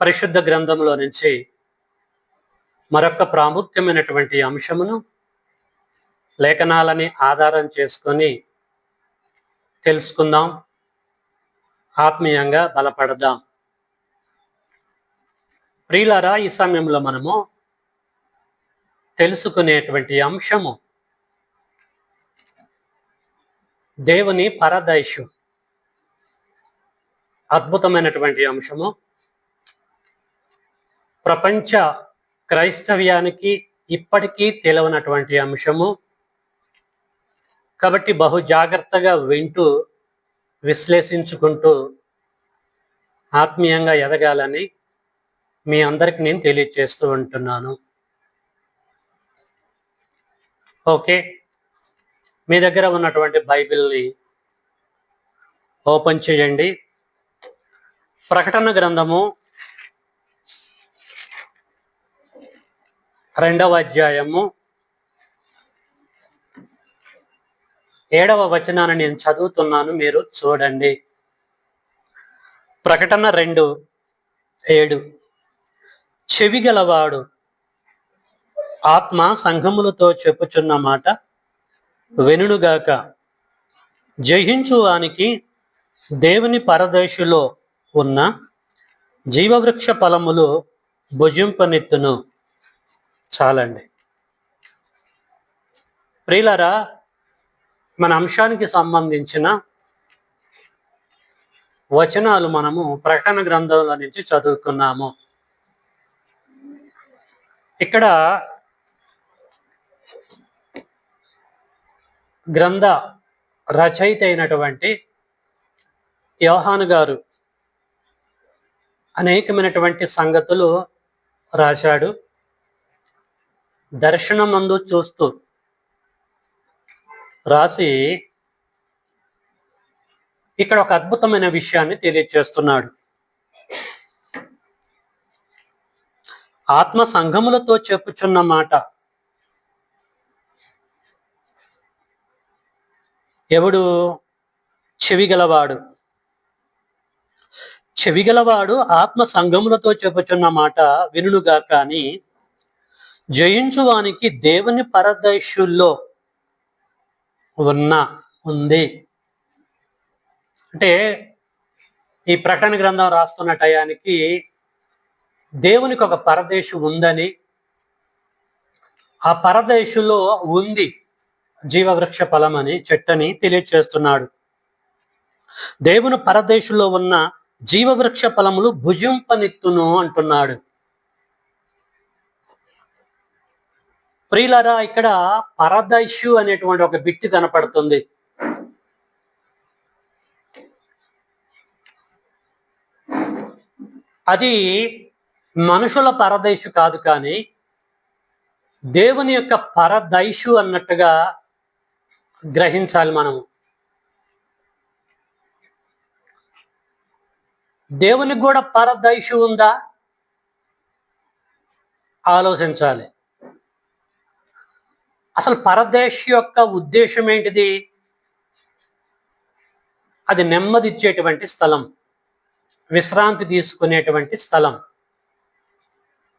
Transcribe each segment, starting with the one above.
పరిశుద్ధ గ్రంథంలో నుంచి మరొక ప్రాముఖ్యమైనటువంటి అంశమును లేఖనాలని ఆధారం చేసుకొని తెలుసుకుందాం, ఆత్మీయంగా బలపడదాం. ప్రియులారా, ఈ సమయంలో మనము తెలుసుకునేటువంటి అంశము దేవుని పరదైషు. అద్భుతమైనటువంటి అంశము. ప్రపంచ క్రైస్తవ్యానికి ఇప్పటికీ తెలియనటువంటి అంశము. కాబట్టి బహు జాగ్రత్తగా వింటూ విశ్లేషించుకుంటూ ఆత్మీయంగా ఎదగాలని మీ అందరికి నేను తెలియజేస్తూ ఉంటున్నాను. ఓకే, మీ దగ్గర ఉన్నటువంటి బైబిల్ని ఓపెన్ చేయండి. ప్రకటన గ్రంథము 2వ అధ్యాయము 7వ వచనాన్ని నేను చదువుతున్నాను, మీరు చూడండి. ప్రకటన 2:7. చెవిగలవాడు ఆత్మ సంఘములతో చెప్పుచున్న మాట వెనుగాక. జయించువానికి దేవుని పరదేశులో ఉన్న జీవవృక్ష ఫలములు భుజింపనెత్తును. చాలండి. ప్రియులారా, మన అంశానికి సంబంధించిన వచనాలు మనము ప్రకటన గ్రంథంలో నుంచి చదువుకున్నాము. ఇక్కడ గ్రంథ రచయిత అయినటువంటి యోహాను గారు అనేకమైనటువంటి సంగతులు రాశాడు. దర్శనమందు చూస్తూ రాసి ఇక్కడ ఒక అద్భుతమైన విషయాన్ని తెలియజేస్తున్నాడు. ఆత్మ సంఘములతో చెప్పుచున్న మాట. ఎవడు? చెవిగలవాడు. చెవిగలవాడు ఆత్మ సంఘములతో చెప్పుచున్న మాట వినుగా. కానీ జయించువానికి దేవుని పరదేశుల్లో ఉంది. అంటే ఈ ప్రకటన గ్రంథం రాస్తున్న టయానికి దేవునికి ఒక పరదేశు ఉందని, ఆ పరదేశులో ఉంది జీవవృక్ష ఫలం అని చెట్టని తెలియచేస్తున్నాడు. దేవుని పరదేశులో ఉన్న జీవవృక్ష ఫలములు భుజింపనెత్తును అంటున్నాడు. ప్రియులారా, ఇక్కడ పరదైషు అనేటువంటి ఒక బిట్టు కనపడుతుంది. అది మనుషుల పరదైషు కాదు, కానీ దేవుని యొక్క పరదైషు అన్నట్టుగా గ్రహించాలి. మనము దేవునికి కూడా పరదైషు ఉందా ఆలోచించాలి. అసలు పరదేశ్ యొక్క ఉద్దేశం ఏంటిది? అది నెమ్మదిచ్చేటువంటి స్థలం, విశ్రాంతి తీసుకునేటువంటి స్థలం.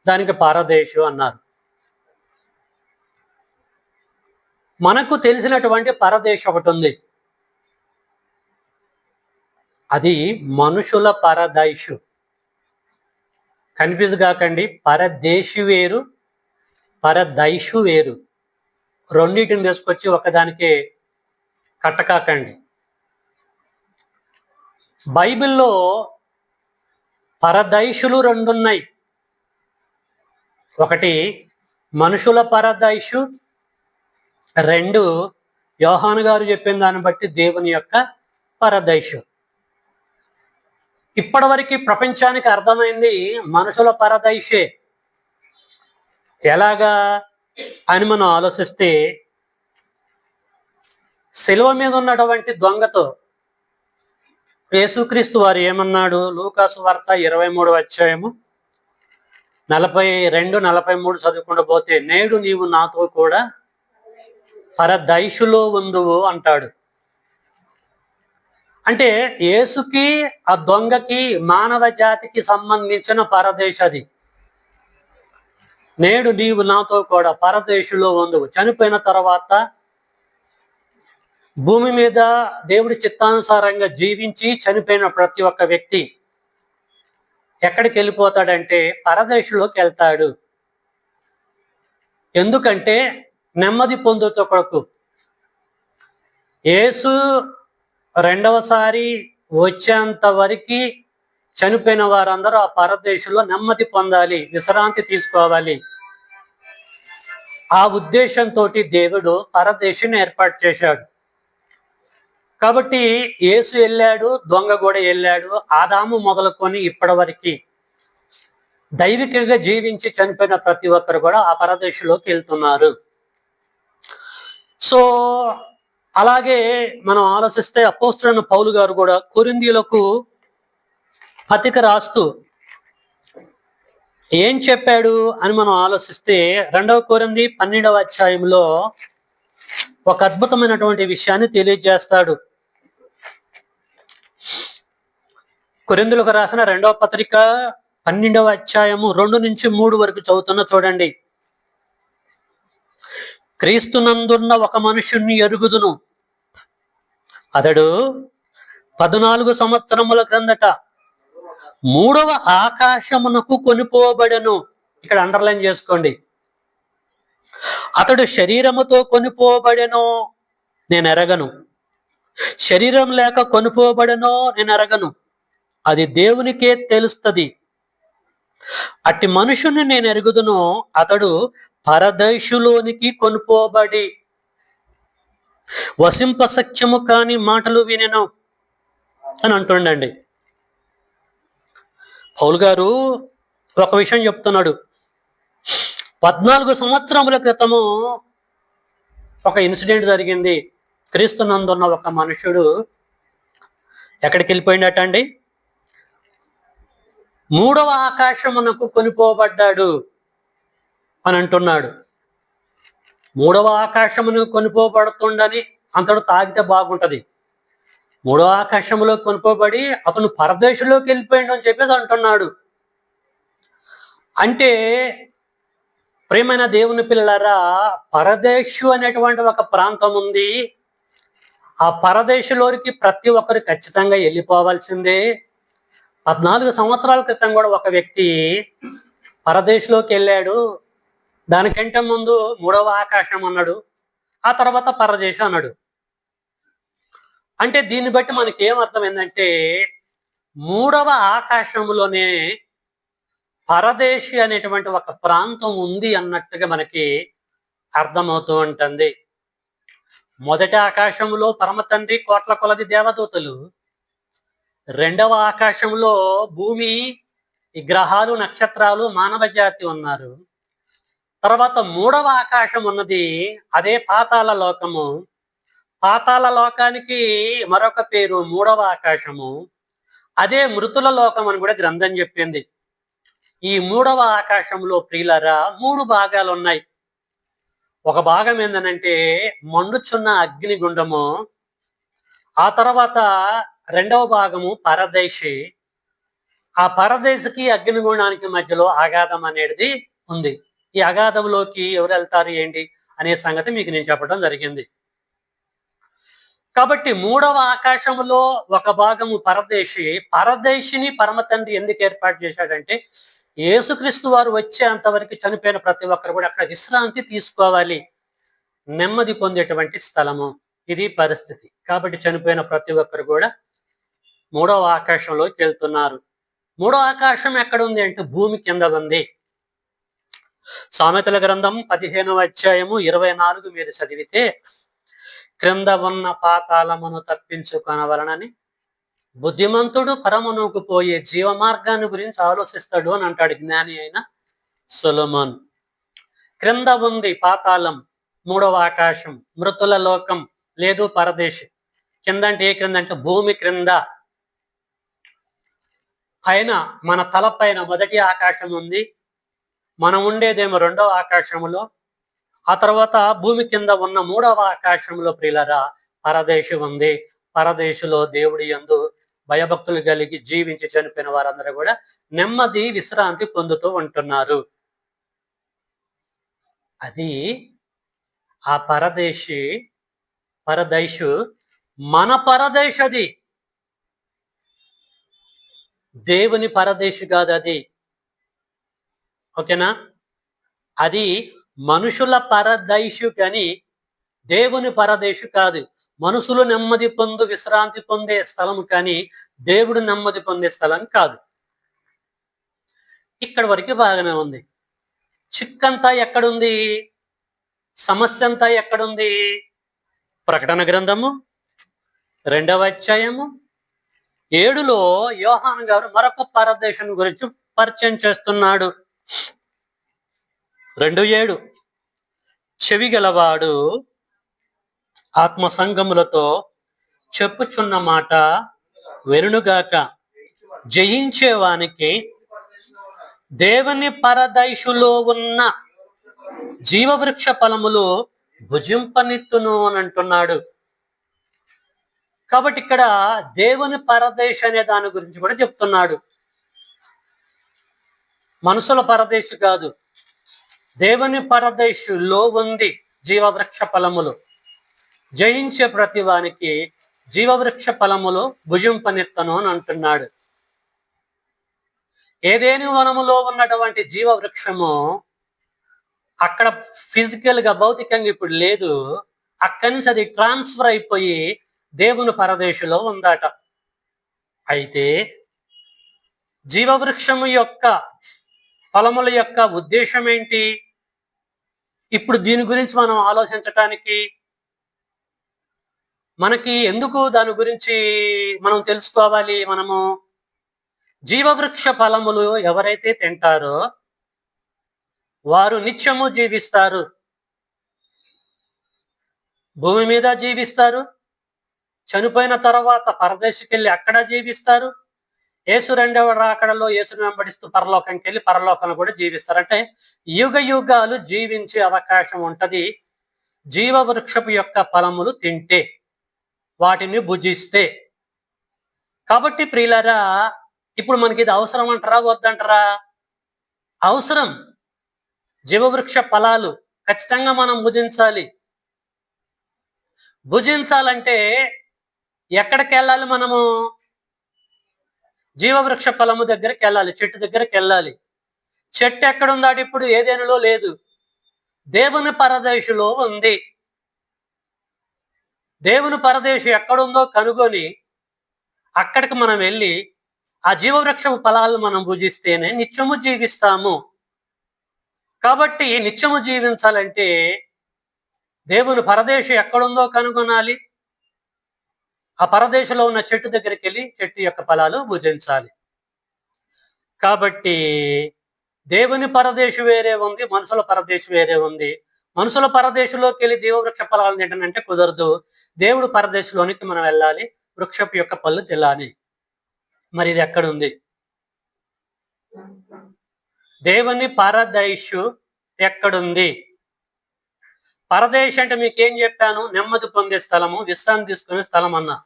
దానికి పరదేశు అన్నారు. మనకు తెలిసినటువంటి పరదేశం ఒకటి ఉంది. అది మనుషుల పరదైషు. కన్ఫ్యూజ్ కాకండి. పరదేశి వేరు, పరదైషు వేరు. రెండింటిని తీసుకొచ్చి ఒకదానికే కట్టకాకండి. బైబిల్లో పరదైషులు రెండున్నాయి. ఒకటి మనుషుల పరదైషు, 2 యోహాను గారు చెప్పిన దాన్ని బట్టి దేవుని యొక్క పరదైషు. ఇప్పటివరకు ప్రపంచానికి అర్థమైంది మనుషుల పరదైషే. ఎలాగా అని మనం ఆలోచిస్తే, శిలువ మీద ఉన్నటువంటి దొంగతో యేసుక్రీస్తు వారు ఏమన్నాడు? లూకాసు వార్త 23వ అధ్యాయము 42-43 చదువుకుంటూ పోతే, నేడు నీవు నాతో కూడా పరదైషులో ఉందువు అంటాడు. అంటే యేసుకి ఆ దొంగకి మానవ జాతికి సంబంధించిన పరదేశ అది. నేడు నీవు నాతో కూడా పరదేశులో ఉందువు. చనిపోయిన తర్వాత భూమి మీద దేవుడి చిత్తానుసారంగా జీవించి చనిపోయిన ప్రతి ఒక్క వ్యక్తి ఎక్కడికి వెళ్ళిపోతాడంటే పరదేశంలోకి వెళ్తాడు. ఎందుకంటే నెమ్మది పొందుతో కొరకు యేసు రెండవసారి వచ్చేంత వరకు చనిపోయిన వారందరూ ఆ పరదేశంలో నెమ్మది పొందాలి, విశ్రాంతి తీసుకోవాలి. ఆ ఉద్దేశంతో దేవుడు పరదేశిని ఏర్పాటు చేశాడు. కాబట్టి యేసు వెళ్ళాడు, దొంగ కూడా వెళ్ళాడు. ఆదాము మొదలుకొని ఇప్పటి వరకు దైవికంగా జీవించి చనిపోయిన ప్రతి ఒక్కరు కూడా ఆ పరదేశంలోకి వెళ్తున్నారు. సో అలాగే మనం ఆలోచిస్తే అపోస్తలుడైన పౌలు గారు కూడా కొరింథీయులకు పత్రిక రాస్తూ ఏం చెప్పాడు అని మనం ఆలోచిస్తే 2వ కొరింథీ 12వ అధ్యాయంలో ఒక అద్భుతమైనటువంటి విషయాన్ని తెలియజేస్తాడు. కొరింథీయులకు రాసిన 2వ పత్రిక 12వ అధ్యాయము 2 నుంచి 3 వరకు చదువుతున్న చూడండి. క్రీస్తునందున్న ఒక మనుషుణ్ణి ఎరుగుదును, అతడు 14 సంవత్సరముల క్రిందట 3వ ఆకాశమునకు కొనిపోబడెను. ఇక్కడ అండర్లైన్ చేసుకోండి. అతడు శరీరముతో కొనిపోబడెనో నేను ఎరగను, శరీరం లేక కొనిపోబడెనో నేను ఎరగను, అది దేవునికే తెలుస్తుంది. అట్టి మనుషుని నేను ఎరుగుదును, అతడు పరదేశులోనికి కొనిపోబడి వసింపసఖ్యము కాని మాటలు వినెను అని అంటుండండి. పౌలు గారు ఒక విషయం చెప్తున్నాడు. 14 సంవత్సరముల క్రితము ఒక ఇన్సిడెంట్ జరిగింది. క్రీస్తునందున్న ఒక మనుషుడు ఎక్కడికి వెళ్ళిపోయిందట అండి? 3వ ఆకాశమునకు కొనిపోబడ్డాడు అని అంటున్నాడు. 3వ ఆకాశమునకు కొనిపోబడుతుండని అంతడు తాగితే బాగుంటది. 3వ ఆకాశంలో కొనుకోబడి అతను పరదేశంలోకి వెళ్ళిపోయాడు అని చెప్పేసి అంటున్నాడు. అంటే ప్రియమైన దేవుని పిల్లలారా, పరదేశు అనేటువంటి ఒక ప్రాంతం ఉంది. ఆ పరదేశంలోకి ప్రతి ఒక్కరు ఖచ్చితంగా వెళ్ళిపోవాల్సిందే. 14 సంవత్సరాల క్రితం కూడా ఒక వ్యక్తి పరదేశంలోకి వెళ్ళాడు. దానికంటే ముందు 3వ ఆకాశం అన్నాడు, ఆ తర్వాత పరదేశం అన్నాడు. అంటే దీన్ని బట్టి మనకి ఏం అర్థమైందంటే 3వ ఆకాశంలోనే పరదేశి అనేటువంటి ఒక ప్రాంతం ఉంది అన్నట్టుగా మనకి అర్థమవుతూ ఉంటుంది. మొదటి ఆకాశంలో పరమ తండ్రి, కోట్ల కొలది దేవదూతలు. 2వ ఆకాశంలో భూమి, ఈ గ్రహాలు, నక్షత్రాలు, మానవ జాతి ఉన్నారు. తర్వాత 3వ ఆకాశం ఉన్నది, అదే పాతాళ లోకము. పాతాళ లోకానికి మరొక పేరు 3వ ఆకాశము. అదే మృతుల లోకం అని కూడా గ్రంథం చెప్పింది. ఈ 3వ ఆకాశంలో ప్రియులరా 3 భాగాలు ఉన్నాయి. ఒక భాగం ఏంటంటే మండుచున్న అగ్నిగుండము. ఆ తర్వాత 2వ భాగము పరదేశి. ఆ పరదేశికి అగ్నిగుండానికి మధ్యలో అగాధం అనేది ఉంది. ఈ అగాధంలోకి ఎవరు వెళ్తారు ఏంటి అనే సంగతి మీకు నేను చెప్పడం జరిగింది. కాబట్టి 3వ ఆకాశంలో ఒక భాగము పరదేశి. పరదేశిని పరమ తండ్రి ఎందుకు ఏర్పాటు చేశాడంటే యేసుక్రీస్తు వారు వచ్చేంతవరకు చనిపోయిన ప్రతి ఒక్కరు కూడా అక్కడ విశ్రాంతి తీసుకోవాలి, నెమ్మది పొందేటువంటి స్థలము. ఇది పరిస్థితి. కాబట్టి చనిపోయిన ప్రతి ఒక్కరు కూడా 3వ ఆకాశంలోకి వెళ్తున్నారు. 3వ ఆకాశం ఎక్కడ ఉంది అంటే భూమి కింద ఉంది. సామెతల గ్రంథం 15వ అధ్యాయము 24 మీరు చదివితే, క్రింద ఉన్న పాతాళమును తప్పించుకొనవలనని బుద్ధిమంతుడు పరమునకు పోయే జీవ మార్గాన్ని గురించి ఆలోచిస్తాడు అని అంటాడు జ్ఞాని అయిన సొలొమోన్. క్రింద ఉంది పాతాళం, 3వ ఆకాశం, మృతుల లోకం లేదు పరదేశి. కింద అంటే ఏ క్రింద అంటే భూమి క్రింద. పైన మన తల పైన మొదటి ఆకాశం ఉంది. మనం ఉండేదేమో 2వ ఆకాశంలో. ఆ తర్వాత భూమి కింద ఉన్న 3వ ఆకాశంలో ప్రియులరా పరదేశం ఉంది. పరదేశులో దేవుడి యందు భయభక్తులు కలిగి జీవించి చనిపోయిన వారందరూ కూడా నెమ్మది విశ్రాంతి పొందుతూ ఉంటున్నారు. అది ఆ పరదేశు మన పరదేశది, దేవుని పరదేశు కాదు అది. ఓకేనా? అది మనుషుల పరదేశు కానీ దేవుని పరదేశు కాదు. మనుషులు నెమ్మది విశ్రాంతి పొందే స్థలం కానీ దేవుడు నెమ్మది పొందే స్థలం కాదు. ఇక్కడ వరకు బాగానే ఉంది. చిక్కంతా ఎక్కడుంది? సమస్య అంతా ఎక్కడుంది? ప్రకటన గ్రంథము 2వ అధ్యాయము 7లో యోహాను గారు మరొక పరదేశం గురించి పరిచయం చేస్తున్నాడు. 2:7 చెవి గలవాడు ఆత్మ సంగములతో చెప్పుచున్న మాట వెరునుగాక, జయించేవానికి దేవుని పరదేశులో ఉన్న జీవవృక్ష ఫలములు భుజింపనిత్తును అని అంటున్నాడు. కాబట్టి ఇక్కడ దేవుని పరదేశ్ అనే దాని గురించి కూడా చెప్తున్నాడు. మనుషుల పరదేశు కాదు, దేవుని పరదేశులో ఉంది జీవవృక్ష ఫలములు. జయించే ప్రతి వానికి జీవవృక్ష ఫలములు భుజింపనిత్తను అని అంటున్నాడు. ఏదేని వనములో ఉన్నటువంటి జీవవృక్షము అక్కడ ఫిజికల్ గా భౌతికంగా ఇప్పుడు లేదు. అక్కడి నుంచి అది ట్రాన్స్ఫర్ అయిపోయి దేవుని పరదేశులో ఉందట. అయితే జీవవృక్షము యొక్క ఫలముల యొక్క ఉద్దేశం ఏంటి? ఇప్పుడు దీని గురించి మనం ఆలోచించటానికి మనకి ఎందుకు దాని గురించి మనం తెలుసుకోవాలి? మనము జీవవృక్ష ఫలములు ఎవరైతే తింటారో వారు నిత్యము జీవిస్తారు, భూమి మీద జీవిస్తారు, చనిపోయిన తర్వాత పరదేశుకెళ్ళి అక్కడ జీవిస్తారు, యేసు 2వ రాకడలో యేసును వెంబడిస్తూ పరలోకంకి వెళ్ళి పరలోకంలో కూడా జీవిస్తారు. అంటే యుగ యుగాలు జీవించే అవకాశం ఉంటది జీవవృక్షపు యొక్క ఫలములు తింటే, వాటిని భుజిస్తే. కాబట్టి ప్రియులారా, ఇప్పుడు మనకి ఇది అవసరం అంటారా వద్దంటారా? అవసరం. జీవవృక్ష ఫలాలు ఖచ్చితంగా మనం భుజించాలి. భుజించాలంటే ఎక్కడికి వెళ్ళాలి? మనము జీవవృక్ష ఫలము దగ్గరికి వెళ్ళాలి, చెట్టు దగ్గరికి వెళ్ళాలి. చెట్టు ఎక్కడుందాడు? ఇప్పుడు ఏదేనులో లేదు, దేవుని పరదేశులో ఉంది. దేవుని పరదేశు ఎక్కడుందో కనుగొని అక్కడికి మనం వెళ్ళి ఆ జీవవృక్షపు ఫలాలను మనం భుజిస్తేనే నిత్యము జీవిస్తాము. కాబట్టి నిత్యము జీవించాలంటే దేవుని పరదేశు ఎక్కడుందో కనుగొనాలి, ఆ పరదేశంలో ఉన్న చెట్టు దగ్గరికి వెళ్ళి చెట్టు యొక్క ఫలాలు భుజించాలి. కాబట్టి దేవుని పరదేశు వేరే ఉంది, మనుషుల పరదేశు వేరే ఉంది. మనుషుల పరదేశంలోకి వెళ్ళి జీవవృక్ష ఫలాలు తింటానంటే కుదరదు. దేవుడు పరదేశంలోనికి మనం వెళ్ళాలి, వృక్షపు యొక్క పళ్ళు తినాలి. మరి ఇది ఎక్కడుంది? దేవుని పరదేశు ఎక్కడుంది? పరదేశ్ అంటే మీకేం చెప్పాను? నెమ్మది పొందే స్థలము, విశ్రాంతి తీసుకునే స్థలం అన్నా.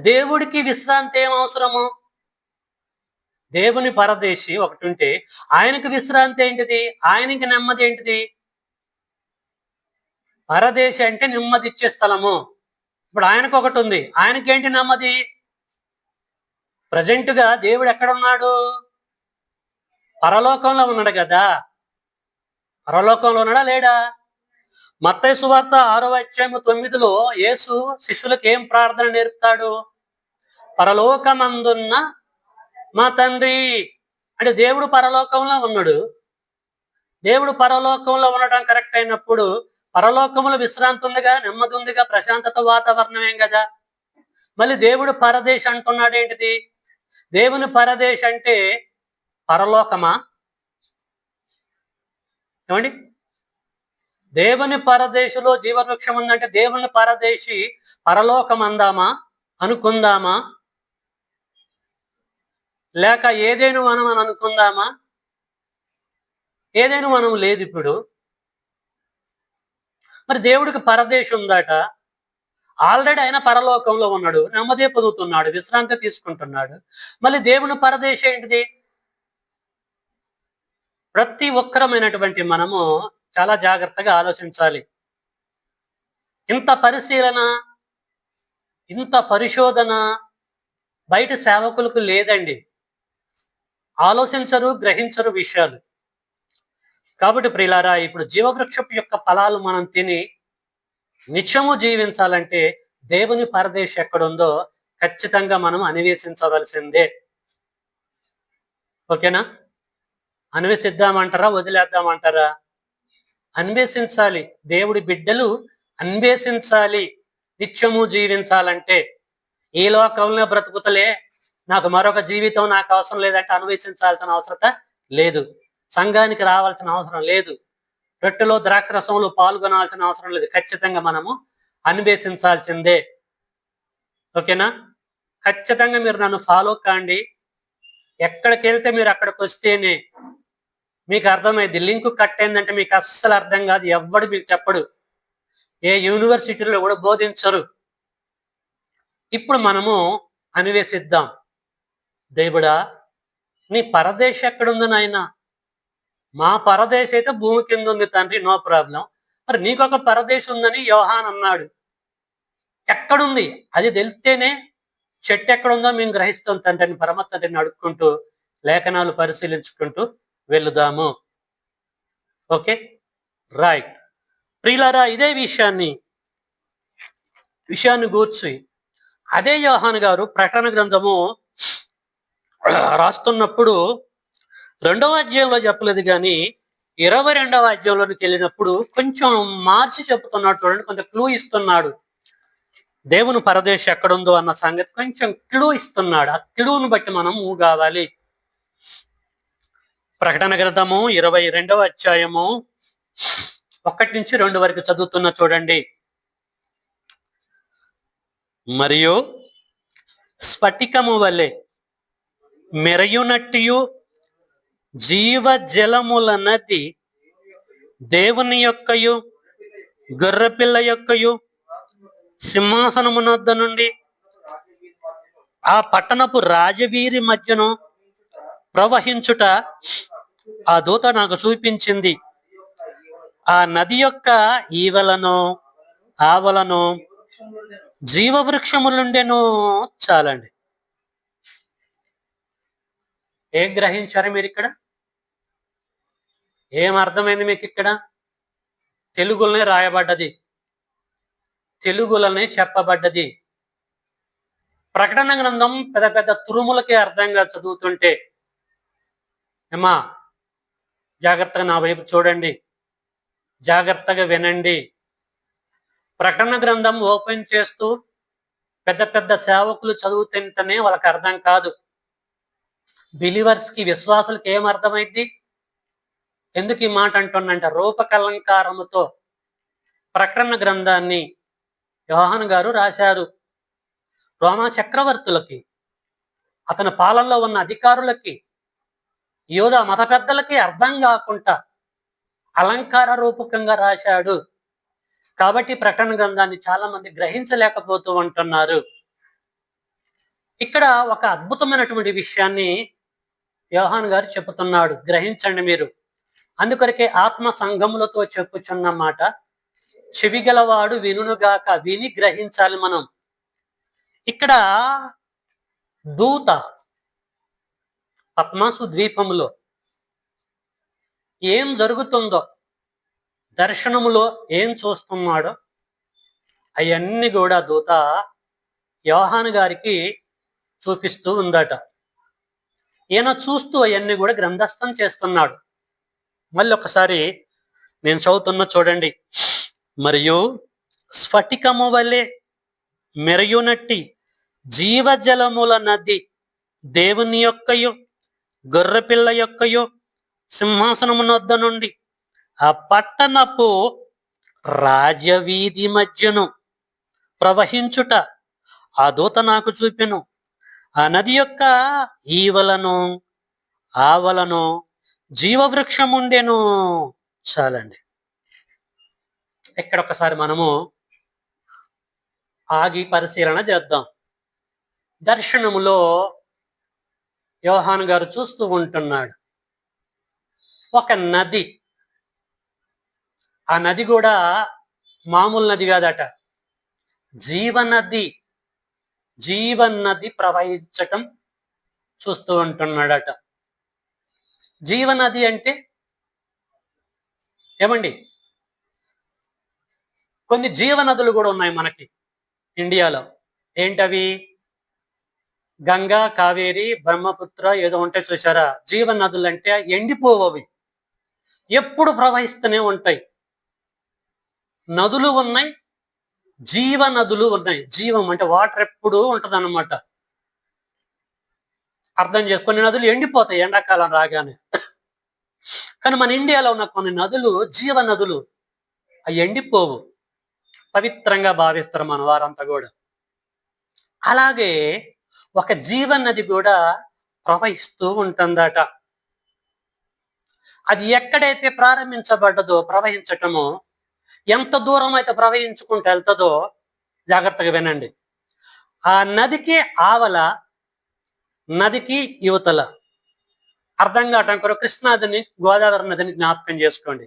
దేవుడికి విశ్రాంతి ఏం అవసరము? దేవుని పరదేశి ఒకటి ఉంటే ఆయనకి విశ్రాంతి ఏంటిది? ఆయనకి నెమ్మది ఏంటిది? పరదేశి అంటే నెమ్మది ఇచ్చే స్థలము. ఇప్పుడు ఆయనకు ఒకటి ఉంది, ఆయనకేంటి నెమ్మది? ప్రజెంట్ గా దేవుడు ఎక్కడున్నాడు? పరలోకంలో ఉన్నాడు కదా. పరలోకంలో ఉన్నాడా లేడా? మత్తయి సువార్త 6వ అధ్యాయము 9లో యేసు శిష్యులకు ఏం ప్రార్థన నేర్పుతాడు? పరలోకమందున్న మా తండ్రి. అంటే దేవుడు పరలోకంలో ఉన్నాడు. దేవుడు పరలోకంలో ఉండటం కరెక్ట్ అయినప్పుడు పరలోకంలో విశ్రాంతి ఉందిగా, నెమ్మది ఉందిగా, ప్రశాంతత వాతావరణమేం కదా. మళ్ళీ దేవుడు పరదేశ్ అంటున్నాడు ఏంటిది? దేవుని పరదేశ్ అంటే పరలోకమా? ఏమండి? దేవుని పరదేశులో జీవవృక్షం ఉందంటే దేవుని పరదేశి పరలోకం అందామా, అనుకుందామా? లేక ఏదేను వనం అని అనుకుందామా? ఏదేను వనం లేదు ఇప్పుడు. మరి దేవుడికి పరదేశం ఉందట. ఆల్రెడీ ఆయన పరలోకంలో ఉన్నాడు, నెమ్మది పొందుతున్నాడు, విశ్రాంతి తీసుకుంటున్నాడు. మళ్ళీ దేవుని పరదేశ ఏంటిది? ప్రతి ఒక్కరమైనటువంటి మనము చాలా జాగ్రత్తగా ఆలోచించాలి. ఇంత పరిశీలన, ఇంత పరిశోధన బయట సేవకులకు లేదండి. ఆలోచించరు, గ్రహించరు విషయాలు. కాబట్టి ప్రియులారా, ఇప్పుడు జీవవృక్షపు యొక్క ఫలాలు మనం తిని నిత్యము జీవించాలంటే దేవుని పరదేశ ఎక్కడుందో ఖచ్చితంగా మనం అన్వేషించవలసిందే. ఓకేనా? అన్వేషిద్దామంటారా, వదిలేద్దామంటారా? అన్వేషించాలి. దేవుడి బిడ్డలు అన్వేషించాలి. నిత్యము జీవించాలంటే ఈ లోకంలో బ్రతుకుతలే, నాకు మరొక జీవితం నాకు అవసరం లేదంటే అన్వేషించాల్సిన అవసరత లేదు. సంఘానికి రావాల్సిన అవసరం లేదు. రొట్టెలో ద్రాక్ష రసంలో పాల్గొనాల్సిన అవసరం లేదు. ఖచ్చితంగా మనము అన్వేషించాల్సిందే. ఓకేనా? ఖచ్చితంగా మీరు నన్ను ఫాలో కాండి. ఎక్కడికి వెళ్తే మీరు అక్కడికి వస్తేనే మీకు అర్థమైంది. లింక్ కట్ అయిందంటే మీకు అస్సలు అర్థం కాదు. ఎవ్వడు మీకు చెప్పడు, ఏ యూనివర్సిటీలో కూడా బోధించరు. ఇప్పుడు మనము అన్వేషిద్దాం. దేవుడా, నీ పరదేశ ఎక్కడుంది నాయన? మా పరదేశ అయితే భూమి కింద ఉంది తండ్రి, నో ప్రాబ్లం. మరి నీకొక పరదేశం ఉందని యోహాన్ అన్నాడు. ఎక్కడుంది అది తెలిస్తేనే చెట్టు ఎక్కడుందో మేము గ్రహిస్తాం తండ్రిని, పరమ తండ్రిని అడుక్కుంటూ లేఖనాలు పరిశీలించుకుంటూ వెళుదాము. Okay, right. ప్రియులారా, ఇదే విషయాన్ని గూర్చి అదే యోహాను గారు ప్రకటన గ్రంథము రాస్తున్నప్పుడు 2వ అధ్యాయంలో చెప్పలేదు, కానీ 22వ అధ్యాయంలోకి వెళ్ళినప్పుడు కొంచెం మార్చి చెప్తున్నాడు. చూడండి, కొంత క్లూ ఇస్తున్నాడు. దేవుని పరదేశం ఎక్కడుందో అన్న సంగతి కొంచెం క్లూ ఇస్తున్నాడు. ఆ క్లూను బట్టి మనం మూవ్ కావాలి. ప్రకటన గ్రంథము 22వ అధ్యాయము 1 నుంచి 2 వరకు చదువుతున్న చూడండి. మరియు స్ఫటికము వలె మెరయునట్టియు జీవ జలముల నది దేవుని యొక్కయు గొర్రెపిల్ల యొక్కయు సింహాసనమునొద్ద నుండి ఆ పట్టణపు రాజవీరి మధ్యను ప్రవహించుట ఆ దూత నాకు చూపించింది. ఆ నది యొక్క ఈవలను ఆవలను జీవవృక్షములుండెను. చాలండి. ఏం గ్రహించారు మీరు ఇక్కడ? ఏం అర్థమైంది మీకు ఇక్కడ? తెలుగులోనే రాయబడ్డది, తెలుగులోనే చెప్పబడ్డది. ప్రకటన గ్రంథం పెద్ద పెద్ద తురుములకే అర్థంగా చదువుతుంటే, ఏమా జాగ్రత్తగా నా వైపు చూడండి, జాగ్రత్తగా వినండి. ప్రకటన గ్రంథం ఓపెన్ చేస్తూ పెద్ద పెద్ద సేవకులు చదువుతుంటేనే వాళ్ళకి అర్థం కాదు. బిలీవర్స్కి, విశ్వాసులకి ఏం అర్థమైంది? ఎందుకు ఈ మాట అంటున్నంటే, రూపకలంకారముతో ప్రకటన గ్రంథాన్ని యోహాను గారు రాశారు. రోమా చక్రవర్తులకి, అతని పాలనలో ఉన్న అధికారులకి, యోధా మత పెద్దలకి అర్థం కాకుండా అలంకార రూపకంగా రాశాడు. కాబట్టి ప్రకటన గ్రంథాన్ని చాలా మంది గ్రహించలేకపోతూ ఉంటున్నారు. ఇక్కడ ఒక అద్భుతమైనటువంటి విషయాన్ని యోహాను గారు చెబుతున్నాడు, గ్రహించండి మీరు. అందుకొరకే ఆత్మ సంఘములతో చెప్పుచున్న మాట, చెవిగలవాడు వినుగాక, విని గ్రహించాలి మనం. ఇక్కడ దూత పద్మాసు ద్వీపములో ఏం జరుగుతుందో, దర్శనములో ఏం చూస్తున్నాడో అవన్నీ కూడా దూత యోహాను గారికి చూపిస్తూ ఉందట. ఈయన చూస్తూ అవన్నీ కూడా గ్రంథస్థం చేస్తున్నాడు. మళ్ళీ ఒకసారి నేను చదువుతున్న చూడండి. మరియు స్ఫటికము వలె మెరయునట్టి జీవజలముల నది దేవుని యొక్కయు గొర్రెపిల్ల యొక్కయు సింహాసనమునొద్ద నుండి ఆ పట్టణపు రాజవీధి మధ్యను ప్రవహించుట ఆ దూత నాకు చూపెను. ఆ నది యొక్క ఈవలను ఆవలను జీవవృక్షముండెను. చాలండి. ఇక్కడ ఒకసారి మనము ఆగి పరిశీలన చేద్దాం. దర్శనములో యోహాను గారు చూస్తూ ఉంటున్నాడు ఒక నది. ఆ నది కూడా మామూలు నది కాదట, జీవనది. జీవనది ప్రవహించటం చూస్తూ ఉంటున్నాడట. జీవనది అంటే ఏమండి, కొన్ని జీవనదులు కూడా ఉన్నాయి మనకి ఇండియాలో. ఏంటవి? గంగా, కావేరి, బ్రహ్మపుత్ర ఏదో ఉంటాయి చూసారా? జీవనదులు అంటే ఎండిపోవవి, ఎప్పుడు ప్రవహిస్తూనే ఉంటాయి. నదులు ఉన్నాయి, జీవనదులు ఉన్నాయి. జీవం అంటే వాటర్ ఎప్పుడు ఉంటది అన్నమాట. అర్థం చేసి కొన్ని నదులు ఎండిపోతాయి ఎండాకాలం రాగానే. కానీ మన ఇండియాలో ఉన్న కొన్ని నదులు జీవనదులు, అవి ఎండిపోవు, పవిత్రంగా భావిస్తారు మన వారంతా కూడా. అలాగే ఒక జీవనది కూడా ప్రవహిస్తూ ఉంటుందట. అది ఎక్కడైతే ప్రారంభించబడ్డదో ప్రవహించటమో, ఎంత దూరం అయితే ప్రవహించుకుంటూ వెళ్తుందో జాగ్రత్తగా వినండి. ఆ నదికి ఆవల, నదికి యువతల. అర్థం కావటం కొరకు కృష్ణానదిని, గోదావరి నదిని జ్ఞాపకం చేసుకోండి.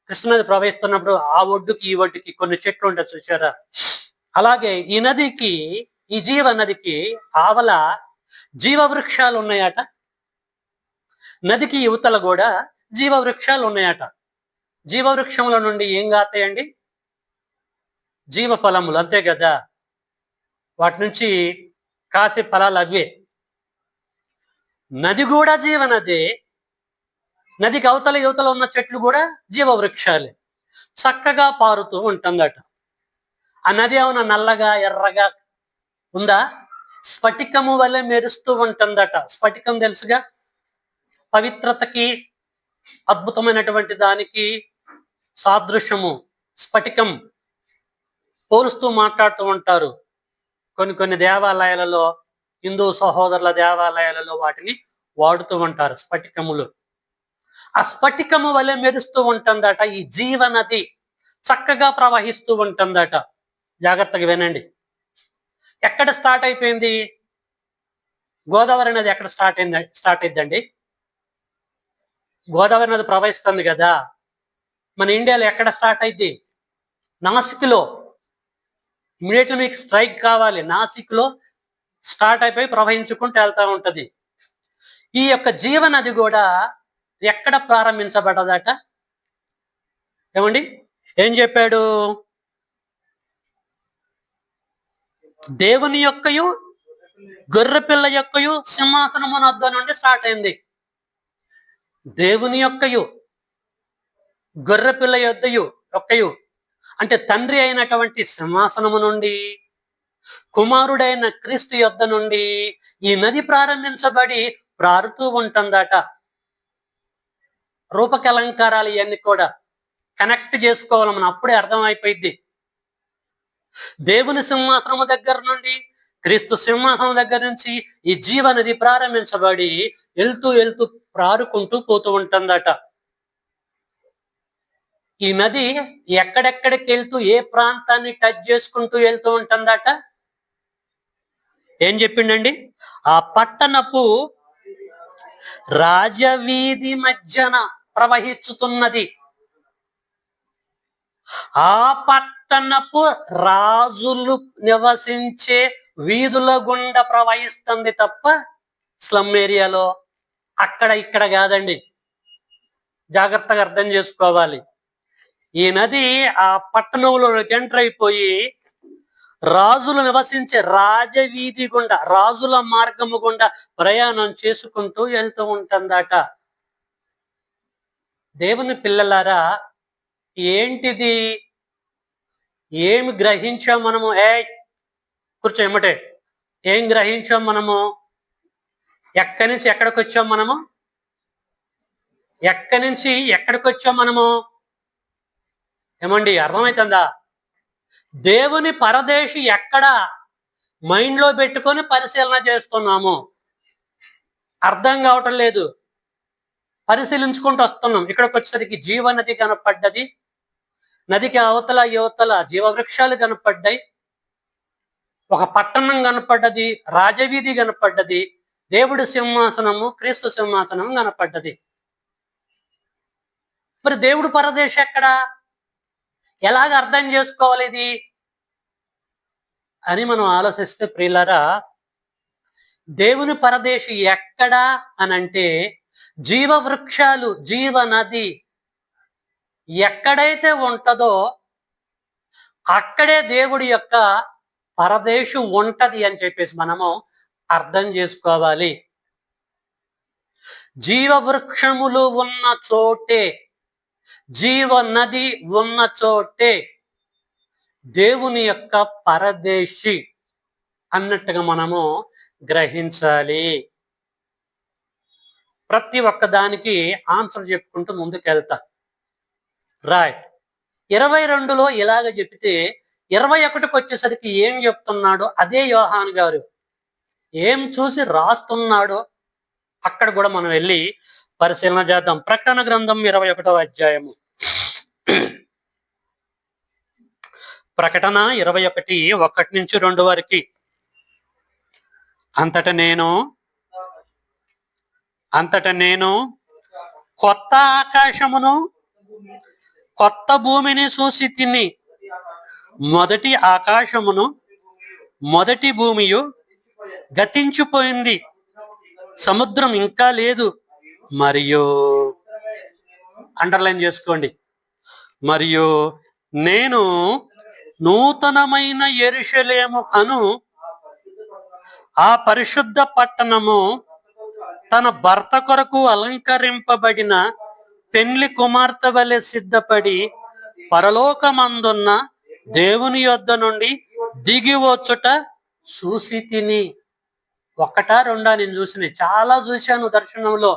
కృష్ణానది ప్రవహిస్తున్నప్పుడు ఆ ఒడ్డుకి ఈ ఒడ్డుకి కొన్ని చెట్లు ఉంటాయి చూసారా? అలాగే ఈ నదికి, ఈ జీవ నదికి ఆవల జీవవృక్షాలు ఉన్నాయట. నదికి యువతల కూడా జీవవృక్షాలు ఉన్నాయట. జీవవృక్షంలో నుండి ఏం కాతాయండి? జీవ ఫలములు, అంతే కదా. వాటి నుంచి కాసే ఫలాలు అవే. నది కూడా జీవనదే. నదికి అవతల యువతల ఉన్న చెట్లు కూడా జీవవృక్షాలే. చక్కగా పారుతూ ఉంటుందట. ఆ నది ఏమైనా నల్లగా ఎర్రగా ఉందా? స్ఫటికము వలె మెరుస్తూ ఉంటుందట. స్ఫటికం తెలుసుగా, పవిత్రతకి, అద్భుతమైనటువంటి దానికి సాదృశ్యము. స్ఫటికం పోలుస్తూ మాట్లాడుతూ ఉంటారు కొన్ని దేవాలయాలలో, హిందూ సహోదరుల దేవాలయాలలో వాటిని వాడుతూ ఉంటారు, స్ఫటికములు. ఆ స్ఫటికము వలె మెరుస్తూ ఉంటుందట ఈ జీవనది. చక్కగా ప్రవహిస్తూ ఉంటుందట. జాగ్రత్తగా వినండి. ఎక్కడ స్టార్ట్ అయిపోయింది? గోదావరి నది ఎక్కడ స్టార్ట్ అయిందండి? గోదావరి నది ప్రవహిస్తుంది కదా. మన ఇండియాలో ఎక్కడ స్టార్ట్ అయింది? నాసిక్లో. ఇమీడియట్లీ మీకు స్ట్రైక్ కావాలి. నాసిక్లో స్టార్ట్ అయిపోయి ప్రవహించుకుంటూ వెళ్తా ఉంటది. ఈ యొక్క జీవనది కూడా ఎక్కడ ప్రారంభించబడ్డదట? ఏమండి, ఏం చెప్పాడు? దేవుని యొక్కయు గొర్రెపిల్ల యొక్కయు సింహాసనము వద్ద నుండి స్టార్ట్ అయింది. దేవుని యొక్కయు గొర్రెపిల్ల యొక్కయు అంటే తండ్రి అయినటువంటి సింహాసనము నుండి, కుమారుడైన క్రీస్తు యొద్ద నుండి ఈ నది ప్రారంభించబడి ప్రారుతూ ఉంటుందట. రూపకలంకారాలు ఇవన్నీ కూడా కనెక్ట్ చేసుకోవాలి మనం, అప్పుడే అర్థమైపోయింది. దేవుని సింహాసనము దగ్గర నుండి, క్రీస్తు సింహాసనం దగ్గర నుంచి ఈ జీవనది ప్రారంభించబడి వెళ్తూ వెళ్తూ ప్రారుకుంటూ పోతూ ఉంటుందట. ఈ నది ఎక్కడెక్కడికి వెళ్తూ ఏ ప్రాంతాన్ని టచ్ చేసుకుంటూ వెళ్తూ ఉంటుందట? ఏం చెప్పిండండి? ఆ పట్టణపు రాజవీధి మధ్యన ప్రవహిస్తున్నది. ఆ పట్టణపు రాజులు నివసించే వీధుల గుండా ప్రవహిస్తుంది తప్ప స్లమ్ ఏరియాలో అక్కడ ఇక్కడ కాదండి. జాగ్రత్తగా అర్థం చేసుకోవాలి. ఈ నది ఆ పట్టణంలోకి ఎంటర్ అయిపోయి రాజులు నివసించే రాజవీధి గుండా, రాజుల మార్గము గుండా ప్రయాణం చేసుకుంటూ వెళ్తూ ఉంటుందట. దేవుని పిల్లలారా, ఏంటిది? ఏమి గ్రహించాం మనము? కూర్చో ఏమటే. ఏం గ్రహించాం మనము? ఎక్కడి నుంచి ఎక్కడికి వచ్చాం మనము? ఎక్కడి నుంచి ఎక్కడికి వచ్చాం మనము? ఏమండి, అర్థమవుతుందా? దేవుని పరదేశి ఎక్కడ మైండ్లో పెట్టుకొని పరిశీలన చేస్తున్నాము. అర్థం కావటం లేదు. పరిశీలించుకుంటూ వస్తున్నాం. ఇక్కడికి వచ్చేసరికి జీవనది కనపడ్డది. నదికి అవతల యువతల జీవవృక్షాలు కనపడ్డాయి. ఒక పట్టణం కనపడ్డది, రాజవీధి కనపడ్డది, దేవుడి సింహాసనము, క్రీస్తు సింహాసనం కనపడ్డది. మరి దేవుడు పరదేశం ఎక్కడా? ఎలాగ అర్థం చేసుకోవాలి ఇది అని మనం ఆలోచిస్తే ప్రియులారా, దేవుని పరదేశి ఎక్కడా అని అంటే జీవ వృక్షాలు, జీవ నది ఎక్కడైతే ఉంటదో అక్కడే దేవుడి యొక్క పరదేశు ఉంటది అని చెప్పేసి మనము అర్థం చేసుకోవాలి. జీవ వృక్షములు ఉన్న చోటే, జీవ నది ఉన్న చోటే దేవుని యొక్క పరదేశి అన్నట్టుగా మనము గ్రహించాలి. ప్రతి ఒక్క దానికి ఆన్సర్ చెప్పుకుంటూ ముందుకెళ్తా. రైట్. 22లో ఇలాగ చెప్తే 21కి వచ్చేసరికి ఏం చెప్తున్నాడో అదే యోహాను గారు ఏం చూసి రాస్తున్నాడో అక్కడ కూడా మనం వెళ్ళి పరిశీలన చేద్దాం. ప్రకటన గ్రంథం 21వ అధ్యాయము. ప్రకటన 21, 1 నుంచి 2 వరకు. అంతట నేను కొత్త ఆకాశమును కొత్త భూమిని చూసి తిని, మొదటి ఆకాశమును మొదటి భూమియు గతించిపోయింది, సముద్రం ఇంకా లేదు. మరియు అండర్లైన్ చేసుకోండి. మరియు నేను నూతనమైన యెరూషలేము అను ఆ పరిశుద్ధ పట్టణము తన భర్త కొరకు అలంకరింపబడిన పెండ్లి కుమార్తె వలె సిద్ధపడి పరలోకమందున్న దేవుని యొద్ద నుండి దిగి వచ్చుట చూసి తిని. 1, 2 నేను చూసిన, చాలా చూశాను దర్శనంలో.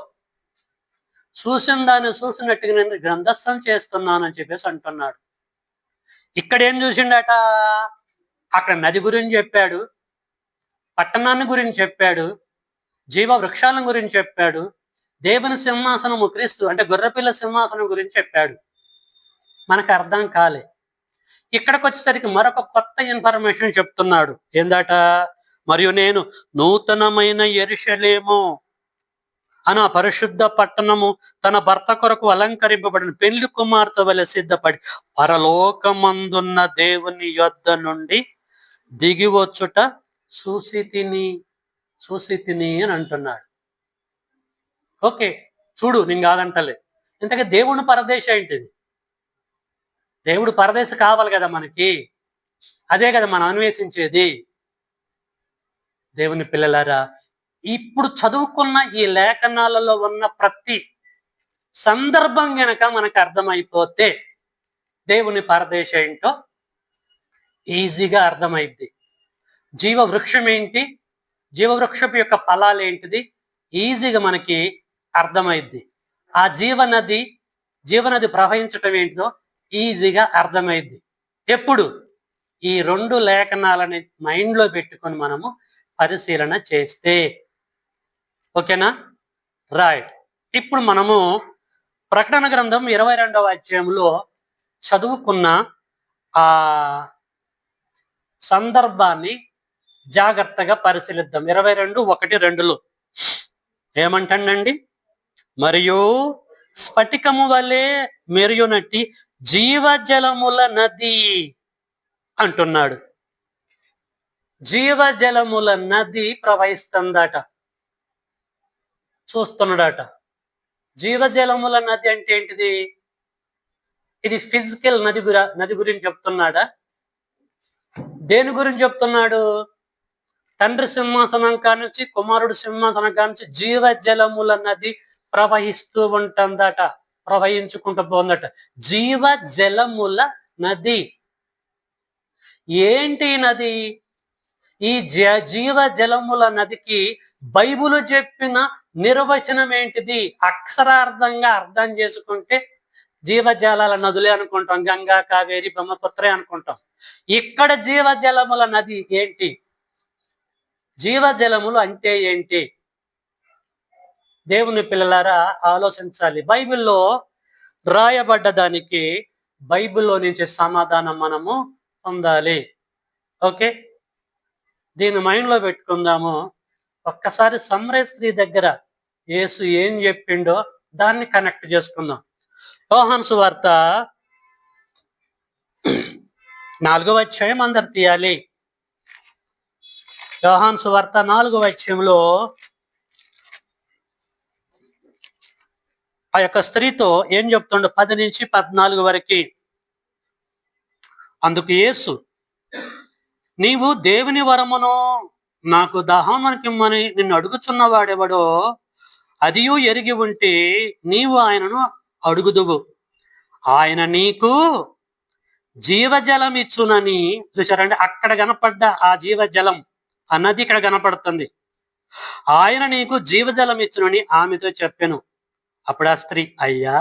చూసిన దాన్ని చూసినట్టుగా నేను గ్రంథస్థం చేస్తున్నానని చెప్పేసి అంటున్నాడు. ఇక్కడ ఏం చూసిండట? అక్కడ నది గురించి చెప్పాడు, పట్టణాన్ని గురించి చెప్పాడు, జీవ వృక్షాలను గురించి చెప్పాడు, దేవుని సింహాసనము క్రీస్తు అంటే గొర్రెపిల్ల సింహాసనం గురించి చెప్పాడు. మనకు అర్థం కాలే. ఇక్కడికి వచ్చేసరికి మరొక కొత్త ఇన్ఫర్మేషన్ చెప్తున్నాడు. ఏందట? మరియు నేను నూతనమైన యెరూషలేము అన పరిశుద్ధ పట్టణము తన భర్త కొరకు అలంకరింపబడిన పెళ్లి కుమార్తె వలె సిద్ధపడి పరలోకమందున్న దేవుని యొద్ద నుండి దిగి వచ్చుట చూసి తిని అని అంటున్నాడు. ఓకే, చూడు, నేను కాదంటలే. ఇంతకీ దేవుని పరదేశం ఏంటిది? దేవుడు పరదేశం కావాలి కదా మనకి. అదే కదా మనం అన్వేషించేది. దేవుని పిల్లలారా, ఇప్పుడు చదువుకున్న ఈ లేఖనాలలో ఉన్న ప్రతి సందర్భం గనక మనకు అర్థమైపోతే దేవుని పరదేశం ఏంటో ఈజీగా అర్థమైద్ది. జీవ వృక్షం ఏంటి, జీవవృక్షపు యొక్క ఫలాలు ఏంటిది ఈజీగా మనకి అర్థమైద్ది. ఆ జీవనది ప్రవహించటం ఏంటిదో ఈజీగా అర్థమైద్ది. ఎప్పుడు? ఈ 2 లేఖనాలని మైండ్లో పెట్టుకొని మనము పరిశీలన చేస్తే. ఓకేనా? రైట్. ఇప్పుడు మనము ప్రకటన గ్రంథం 22వ అధ్యాయంలో చదువుకున్న ఆ సందర్భాన్ని జాగ్రత్తగా పరిశీలిద్దాం. 22, 1, 2లో ఏమంటాడండి? మరియు స్ఫటికము వలె మెరియునట్టి జీవజలముల నది అంటున్నాడు. జీవజలముల నది ప్రవహిస్తుందట, చూస్తున్నాడట. జీవజలముల నది అంటే ఏంటిది? ఇది ఫిజికల్ నది గురించి చెప్తున్నాడా? దేని గురించి చెప్తున్నాడు? తండ్రి సింహాసనం కానుంచి కుమారుడు సింహాసనం కానుంచి జీవజలముల నది ప్రవహిస్తూ ఉంటుందట, ప్రవహించుకుంటూ పోందట. జీవజలముల నది ఏంటి నది? ఈ జీవజలముల నదికి బైబిలు చెప్పిన నిర్వచనం ఏంటిది? అక్షరార్థంగా అర్థం చేసుకుంటే జీవజలాల నదులే అనుకుంటాం, గంగా, కావేరి, బ్రహ్మపుత్రే అనుకుంటాం. ఇక్కడ జీవజలముల నది ఏంటి? జీవజలములు అంటే ఏంటి? దేవుని పిల్లలారా ఆలోచించాలి. బైబిల్లో రాయబడ్డ దానికి బైబిల్లో నుంచి సమాధానం మనము పొందాలి. ఓకే, దీన్ని మైండ్లో పెట్టుకుందాము. ఒక్కసారి సమరయ స్త్రీ దగ్గర యేసు ఏం చెప్పిండో దాన్ని కనెక్ట్ చేసుకుందాం. యోహాను సువార్త 4వ అధ్యాయం అందరు తీయాలి. యోహాను సువార్త 4వ అధ్యాయంలో ఆ యొక్క స్త్రీతో ఏం చెప్తుండో 10 నుంచి 14 వరకు. అందుకు యేసు, నీవు దేవుని వరమును నాకు దాహమునికిమ్మని నిన్ను అడుగుచున్నవాడెవడో అదియు ఎరిగి ఉంటే నీవు ఆయనను అడుగుదువు, ఆయన నీకు జీవజలం ఇచ్చునని. చూసారండి, అక్కడ కనపడ్డ ఆ జీవజలం అన్నది ఇక్కడ కనపడుతుంది. ఆయన నీకు జీవజలం ఇచ్చునని ఆమెతో చెప్పెను. అప్పుడు ఆ స్త్రీ, అయ్యా,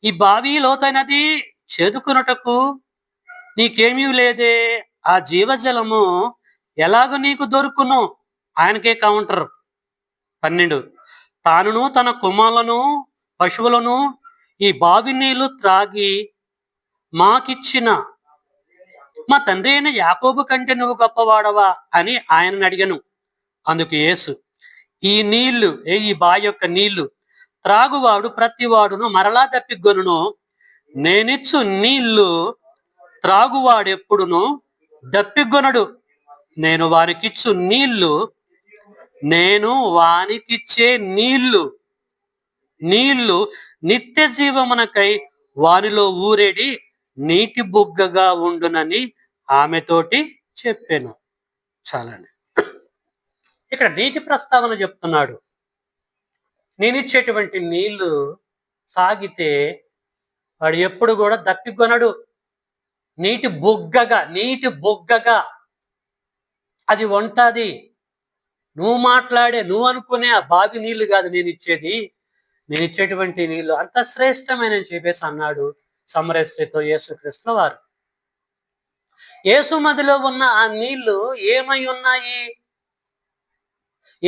ఈ బావి లోతైనది, చేదుకున్నటకు నీకేమీ లేదే, ఆ జీవజలము ఎలాగో నీకు దొరుకును? ఆయనకే కౌంటర్. 12, తానును తన కుమారులను పశువులను ఈ బావి నీళ్లు త్రాగి మాకిచ్చిన మా తండ్రి అయిన యాకోబు కంటే నువ్వు గొప్పవాడవా అని ఆయనను అడిగాను. అందుకు యేసు, ఈ నీళ్లు, ఈ బావి యొక్క నీళ్లు త్రాగువాడు ప్రతివాడును మరలా దప్పిగొనును. నేనిచ్చు నీళ్లు త్రాగువాడెప్పుడును దప్పిగొనడు. నేను వానికిచ్చు నీళ్లు, నేను వానికిచ్చే నీళ్లు నిత్య జీవమునకై వానిలో ఊరేడి నీటి బుగ్గగా ఉండునని ఆమెతోటి చెప్పాను. చాలండి. ఇక్కడ నీటి ప్రస్తావన చెప్తున్నాడు. నేనిచ్చేటువంటి నీళ్లు తాగితే వాడు ఎప్పుడు కూడా దప్పికొనడు. నీటి బుగ్గగా అది ఉంటది. నువ్వు అనుకునే ఆ బావి నీళ్లు కాదు నేను ఇచ్చేటువంటి నీళ్లు అంత శ్రేష్టమైన చెప్పేసి అన్నాడు సమరయ స్త్రీతో యేసుక్రీస్తు వారు. యేసు మదిలో ఉన్న ఆ నీళ్లు ఏమై ఉన్నాయి?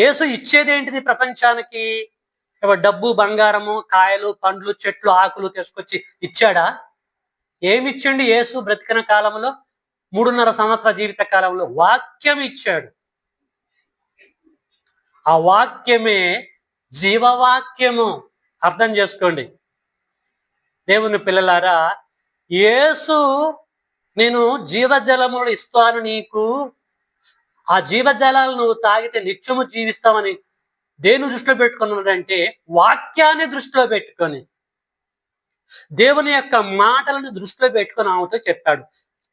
యేసు ఇచ్చేదేంటిది ప్రపంచానికి? డబ్బు, బంగారము, కాయలు, పండ్లు, చెట్లు, ఆకులు తీసుకొచ్చి ఇచ్చాడా? ఏమిచ్చిండు యేసు బ్రతికిన కాలంలో? 3.5 సంవత్సరాల జీవిత కాలంలో వాక్యం ఇచ్చాడు. ఆ వాక్యమే జీవవాక్యము. అర్థం చేసుకోండి దేవుని పిల్లలారా. యేసు, నేను జీవజలములు ఇస్తాను నీకు, ఆ జీవజలాలు నువ్వు తాగితే నిత్యము జీవిస్తామని దేని దృష్టిలో పెట్టుకున్నాడంటే వాక్యాన్ని దృష్టిలో పెట్టుకొని, దేవుని యొక్క మాటలను దృష్టిలో పెట్టుకొని ఆమెతో చెప్పాడు.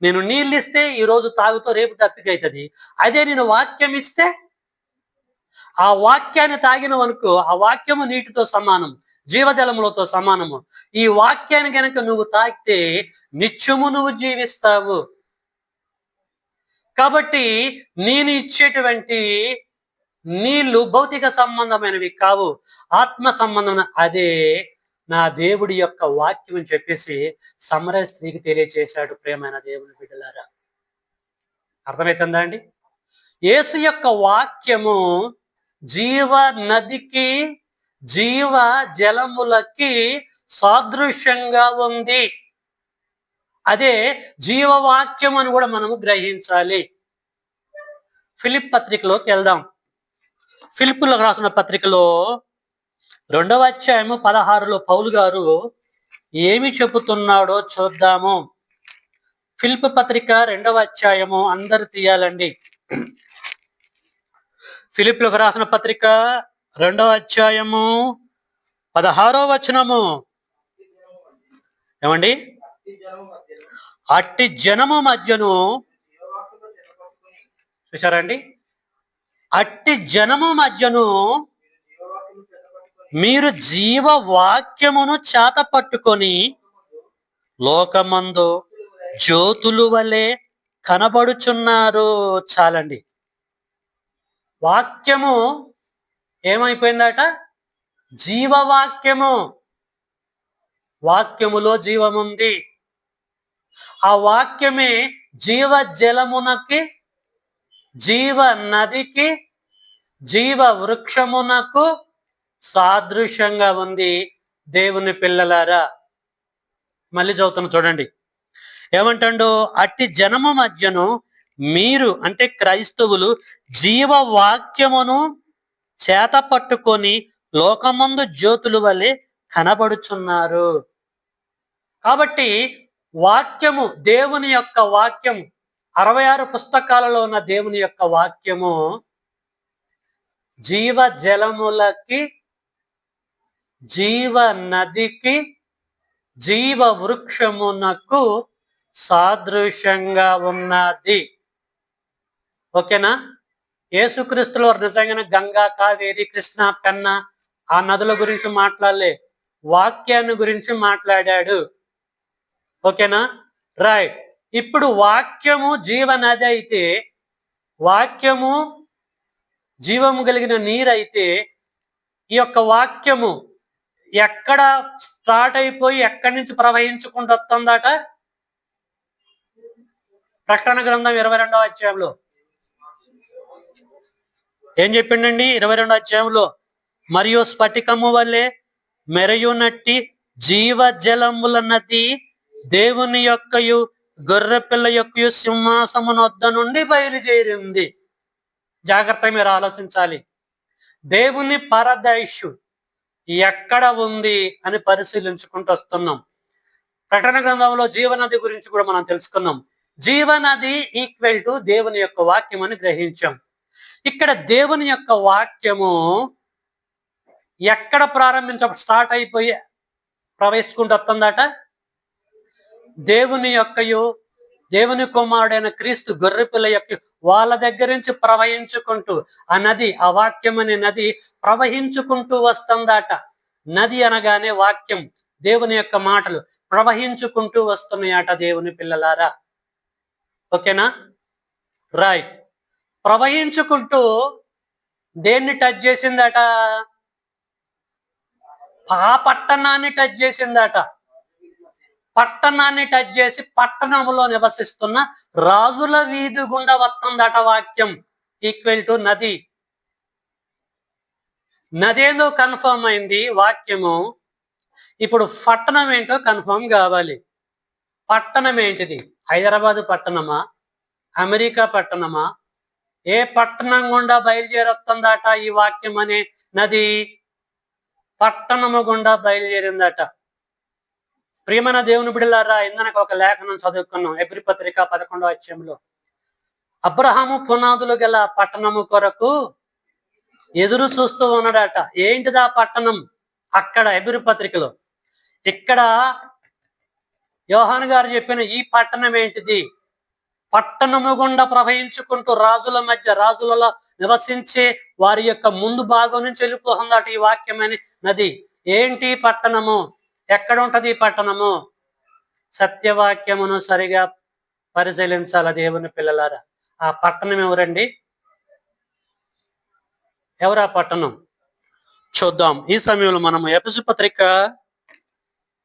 నేను నీళ్ళు ఇస్తే ఈరోజు తాగుతో రేపు దప్పికైతుంది. అదే నేను వాక్యం ఇస్తే ఆ వాక్యాన్ని తాగినవు అనుకో, ఆ వాక్యము నీటితో సమానం, జీవజలములతో సమానము. ఈ వాక్యాన్ని కనుక నువ్వు తాగితే నిత్యము నువ్వు జీవిస్తావు. కాబట్టి నేను ఇచ్చేటువంటి నీళ్లు భౌతిక సంబంధమైనవి కావు, ఆత్మ సంబంధమైన, అదే నా దేవుడి యొక్క వాక్యం అని చెప్పేసి సమరయ స్త్రీకి తెలియచేశాడు. ప్రియమైన దేవుని బిడ్డలారా, అర్థమవుతుందా అండి? యేసు యొక్క వాక్యము జీవ నదికి, జీవ జలములకి సాదృశ్యంగా ఉంది. అదే జీవవాక్యం అని కూడా మనము గ్రహించాలి. ఫిలిప్ పత్రికలోకి వెళ్దాం. ఫిలిప్పులకు రాసిన పత్రికలో 2వ అధ్యాయము 16లో పౌలు గారు ఏమి చెబుతున్నాడో చూద్దాము. ఫిలిప్ పత్రిక 2వ అధ్యాయము అందరు తీయాలండి. ఫిలిప్పులకు రాసిన పత్రిక 2వ అధ్యాయము 16వ వచనము. ఏమండి? అట్టి జనము మధ్యను, చూసారండి, అట్టి జనము మధ్యను మీరు జీవవాక్యమును చేత పట్టుకొని లోకమందు జ్యోతులు వలె కనబడుచున్నారు. చాలండి. వాక్యము ఏమైపోయిందట? జీవవాక్యము. వాక్యములో జీవముంది. ఆ వాక్యమే జీవ జలమునకి, జీవ నదికి, జీవ వృక్షమునకు సాదృశ్యంగా ఉంది. దేవుని పిల్లలారా, మళ్ళీ చదువుతున్నా చూడండి. ఏమంటాడు? అట్టి జనము మధ్యను మీరు అంటే క్రైస్తవులు జీవవాక్యమును చేత పట్టుకొని లోకమందు జ్యోతుల వలె కనబడుచున్నారు. కాబట్టి వాక్యము, దేవుని యొక్క వాక్యము, 66 పుస్తకాలలో ఉన్న దేవుని యొక్క వాక్యము జీవ జలములకి, జీవ నదికి, జీవ వృక్షమునకు సాదృశ్యంగా ఉన్నది. ఓకేనా? యేసుక్రీస్తులో నిజంగానే గంగా, కావేరి, కృష్ణ, పెన్న ఆ నదుల గురించి మాట్లాడలే, వాక్యాన్ని గురించి మాట్లాడాడు. ఓకేనా? రైట్. ఇప్పుడు వాక్యము జీవనది అయితే, వాక్యము జీవము కలిగిన నీరైతే, ఈ యొక్క వాక్యము ఎక్కడ స్టార్ట్ అయిపోయి ఎక్కడి నుంచి ప్రవహించుకుంటూ వస్తుందట? ప్రకటన గ్రంథం 22వ అధ్యాయంలో ఏం చెప్పిండండి? 22వ అధ్యాయంలో, మరియు స్ఫటికము వలె మెరయునట్టి జీవ జలముల నది దేవుని యొక్కయు గొర్రెపిల్ల యొక్కయు సింహాసమును వద్ద నుండి బయలుదేరింది. జాగ్రత్తగా మీరు ఆలోచించాలి. దేవుని పరదైషు ఎక్కడ ఉంది అని పరిశీలించుకుంటూ వస్తున్నాం. ప్రకటన గ్రంథంలో జీవనది గురించి కూడా మనం తెలుసుకున్నాం. జీవనది ఈక్వల్ టు దేవుని యొక్క వాక్యం అని గ్రహించాం. ఇక్కడ దేవుని యొక్క వాక్యము ఎక్కడ స్టార్ట్ అయిపోయి ప్రవేశించుకుంటూ వస్తుందట? దేవుని యొక్కయు దేవుని కుమారుడైన క్రీస్తు గొర్రెపిల్ల యొక్క వాళ్ళ దగ్గర నుంచి ప్రవహించుకుంటూ ఆ నది, ఆ వాక్యం అనే నది ప్రవహించుకుంటూ వస్తుందట. నది అనగానే వాక్యం, దేవుని యొక్క మాటలు ప్రవహించుకుంటూ వస్తున్నాయట దేవుని పిల్లలారా. ఓకేనా? రైట్. ప్రవహించుకుంటూ దేన్ని టచ్ చేసిందట? ఆ పట్టణాన్ని టచ్ చేసిందట. పట్టణాన్ని టచ్ చేసి పట్టణంలో నివసిస్తున్న రాజుల వీధి గుండా వస్తుందట వాక్యం, ఈక్వల్ టు నది. నదేందో కన్ఫర్మ్ అయింది వాక్యము. ఇప్పుడు పట్టణం ఏంటో కన్ఫర్మ్ కావాలి. పట్టణం ఏంటిది? హైదరాబాదు పట్టణమా? అమెరికా పట్టణమా? ఏ పట్టణం గుండా బయలుదేరుతుందట ఈ వాక్యం అనే నది? పట్టణము గుండా బయలుదేరిందట. ప్రియమైన దేవుని బిడ్డలారా, ఇందనకు ఒక లేఖనం చదువుకున్నాం. ఎబ్రీ పత్రిక 11వ అధ్యాయంలో, అబ్రహాము పునాదులు గల పట్టణము కొరకు ఎదురు చూస్తూ ఉన్నాడట. ఏంటిదా పట్టణం? అక్కడ ఎబ్రీ పత్రికలో. ఇక్కడ యోహాను గారు చెప్పిన ఈ పట్టణం ఏంటిది? పట్టణము గుండా ప్రవహించుకుంటూ రాజుల మధ్య, రాజులలో నివసించే వారి యొక్క ముందు భాగం నుంచి వెళ్ళిపోతుందట ఈ వాక్యమని నది. ఏంటి పట్టణము? ఎక్కడ ఉంటది పట్టణము? సత్యవాక్యమును సరిగా పరిశీలించాల దేవుని పిల్లలారా. ఆ పట్టణం ఎవరండి? ఎవరా పట్టణం? చూద్దాం. ఈ సమయంలో మనము ఎఫెసు పత్రిక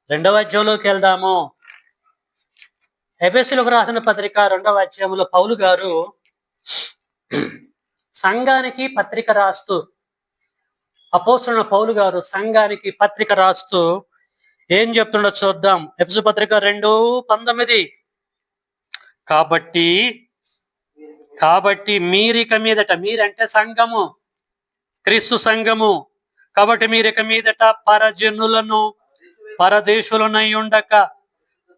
2వ అధ్యాయంలోకి వెళ్దాము. ఎఫెసులకు రాసిన పత్రిక 2వ అధ్యాయంలో పౌలు గారు సంఘానికి పత్రిక రాస్తూ, అపోస్తలుడైన పౌలు గారు సంఘానికి పత్రిక రాస్తూ ఏం చెప్తుండో చూద్దాం. ఎఫెసు పత్రిక 2:19. కాబట్టి మీరిక మీదట, మీరంటే సంఘము, క్రీస్తు సంఘము. కాబట్టి మీరిక మీదట పరజనులను పరదేశులనై ఉండక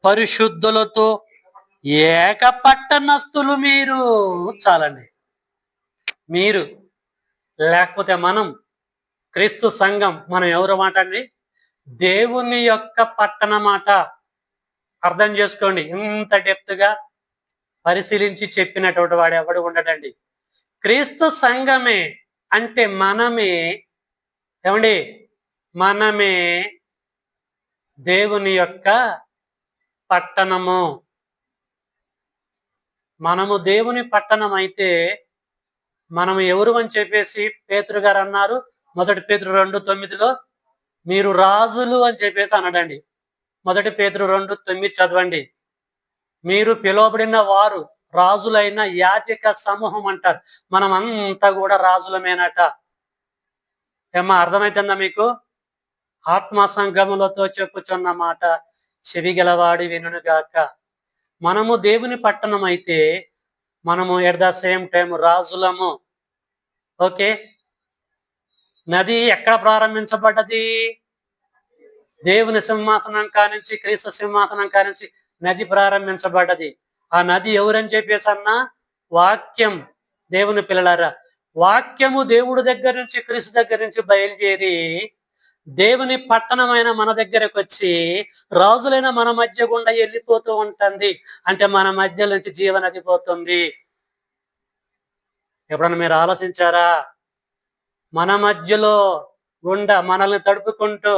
పరిశుద్ధులతో ఏక పట్టణస్థులు మీరు. చాలండి. మీరు లేకపోతే మనం, క్రీస్తు సంఘం, మనం ఎవరు మాట అండి? దేవుని యొక్క పట్టణ మాట. అర్థం చేసుకోండి. ఇంత డెప్త్గా పరిశీలించి చెప్పినటువంటి వాడు ఎవడు ఉండడండి. క్రీస్తు సంఘమే అంటే మనమే. ఏమండి? మనమే దేవుని యొక్క పట్టణము. మనము దేవుని పట్టణం అయితే మనము ఎవరు అని చెప్పేసి పేతురు గారు అన్నారు. 1 పేతురు 2:9లో మీరు రాజులు అని చెప్పేసి అన్నాడండి. 1 పేతురు 2:9 చదవండి. మీరు పిలువబడిన వారు రాజులైన యాజక సమూహం అంటారు. మనం అంతా కూడా రాజులమేనట. ఏమా అర్థమైతుందా మీకు? ఆత్మ సంగములతో చెప్పుచున్న మాట చెవి గలవాడి వినుగాక. మనము దేవుని పట్టణం అయితే మనము ఎట్ ద సేమ్ టైం రాజులము. ఓకే, నది ఎక్కడ ప్రారంభించబడ్డది? దేవుని సింహాసనం కానించి, క్రీస్తు సింహాసనం కానించి నది ప్రారంభించబడ్డది. ఆ నది ఎవరని చెప్పేసి అన్నా వాక్యం. దేవుని పిల్లలారా, వాక్యము దేవుడి దగ్గర నుంచి, క్రీస్తు దగ్గర నుంచి బయలుదేరి దేవుని పట్టణమైన మన దగ్గరకు వచ్చి రాజులైన మన మధ్య గుండా వెళ్ళిపోతూ ఉంటుంది. అంటే మన మధ్య నుంచి జీవనది పోతుంది. ఎప్పుడన్నా మీరు ఆలోచించారా? మన మధ్యలో గుండా మనల్ని తడుపుకుంటూ,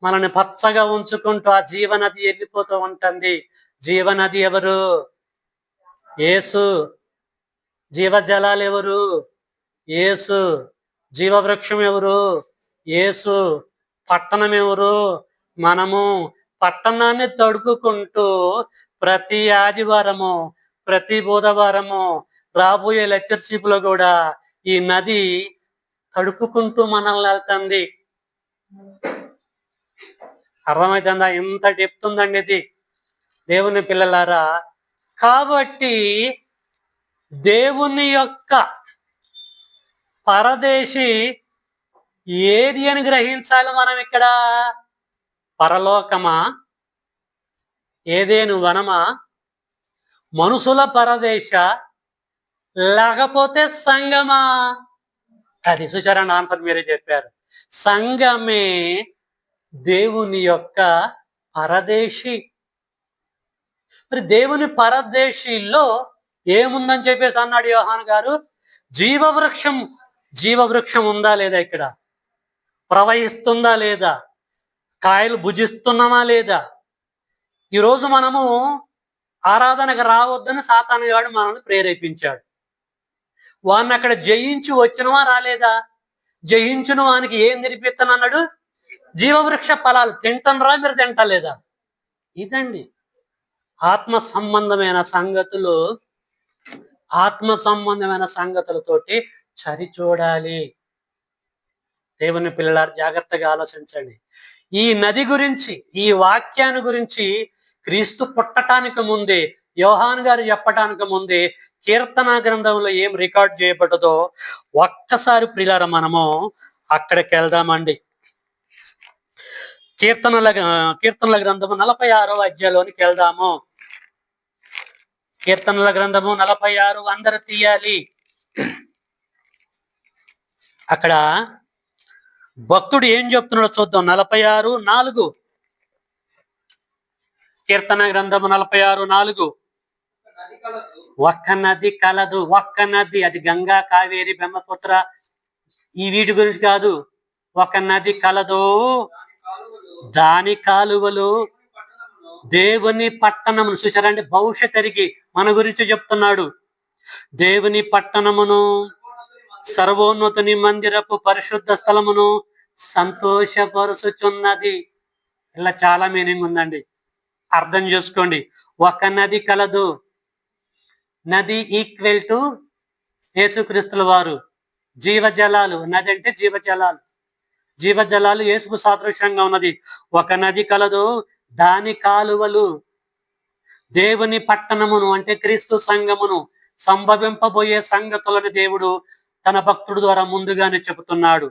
మనల్ని పచ్చగా ఉంచుకుంటూ ఆ జీవనది వెళ్ళిపోతూ ఉంటుంది. జీవనది ఎవరు? యేసు. జీవజలాలు ఎవరు? యేసు. జీవవృక్షం ఎవరు? యేసు. పట్టణం ఎవరు? మనము. పట్టణాన్ని తడుపుకుంటూ ప్రతి ఆదివారము, ప్రతి బుధవారము, రాబోయే లెక్చర్షిప్ లో కూడా ఈ నది తడుపుకుంటూ మనల్ని వెళ్తుంది. అర్థమవుతుందా? ఎంత డెప్త్ ఉందండి ఇది, దేవుని పిల్లలారా. కాబట్టి దేవుని యొక్క పరదేశి ఏది అని గ్రహించాలి మనం ఇక్కడ? పరలోకమా? ఏదేను వనమా? మనుషుల పరదేశ? లేకపోతే సంగమా? అది చూచారండి, ఆన్సర్ మీరే చెప్పారు. సంగమే దేవుని యొక్క పరదేశి. మరి దేవుని పరదేశిలో ఏముందని చెప్పేసి అన్నాడు యోహాను గారు? జీవవృక్షం. జీవవృక్షం ఉందా లేదా? ఇక్కడ ప్రవహిస్తుందా లేదా? కాయలు భుజిస్తున్నామా లేదా? ఈరోజు మనము ఆరాధనకు రావద్దని సాతాను గాడు మనల్ని ప్రేరేపించాడు. వాడిని అక్కడ జయించి వచ్చినవా రాలేదా? జయించిన వానికి ఏం తినిపిస్తానన్నాడు? జీవవృక్ష ఫలాలు తింటనరా? మీరు తింటలేదా? ఇదండి ఆత్మ సంబంధమైన సంగతులు. ఆత్మ సంబంధమైన సంగతులతోటి చరిచూడాలి. దేవుని పిల్లలారు జాగ్రత్తగా ఆలోచించండి. ఈ నది గురించి, ఈ వాక్యాన్ని గురించి క్రీస్తు పుట్టటానికి ముందే, యోహాను గారు చెప్పటానికి ముందే కీర్తన గ్రంథంలో ఏం రికార్డ్ చేయబడ్డదో ఒక్కసారి ప్రియులారా మనము అక్కడికి వెళ్దామండి. కీర్తనల గ్రంథము 46వ అధ్యాయంలోనికి వెళ్దాము. కీర్తనల గ్రంథము 46 అందరు తీయాలి. అక్కడ భక్తుడు ఏం చెప్తున్నాడో చూద్దాం. 46:4. కీర్తన గ్రంథము 46:4. ఒక్క నది కలదు. ఒక్క నది, అది గంగా, కావేరి, బ్రహ్మపుత్ర, ఈ వీటి గురించి కాదు. ఒక నది కలదు, దాని కాలువలు దేవుని పట్టణమును. చూసారండి, భవిష్యత్తరికి మన గురించి చెప్తున్నాడు. దేవుని పట్టణమును, సర్వోన్నతుని మందిరపు పరిశుద్ధ స్థలమును సంతోషపరుచుచున్నది. ఇలా చాలా మీనింగ్ ఉందండి, అర్థం చేసుకోండి. ఒక నది కలదు. నది ఈక్వల్ టు యేసుక్రీస్తుల వారు. జీవజలాలు, నది అంటే జీవజలాలు. జీవజలాలు యేసుకు సాదృశ్యంగా ఉన్నది. ఒక నది కలదు, దాని కాలువలు దేవుని పట్టణమును, అంటే క్రీస్తు సంఘమును, సంభవింపబోయే సంగతులను దేవుడు తన భక్తుడు ద్వారా ముందుగానే చెబుతున్నాడు.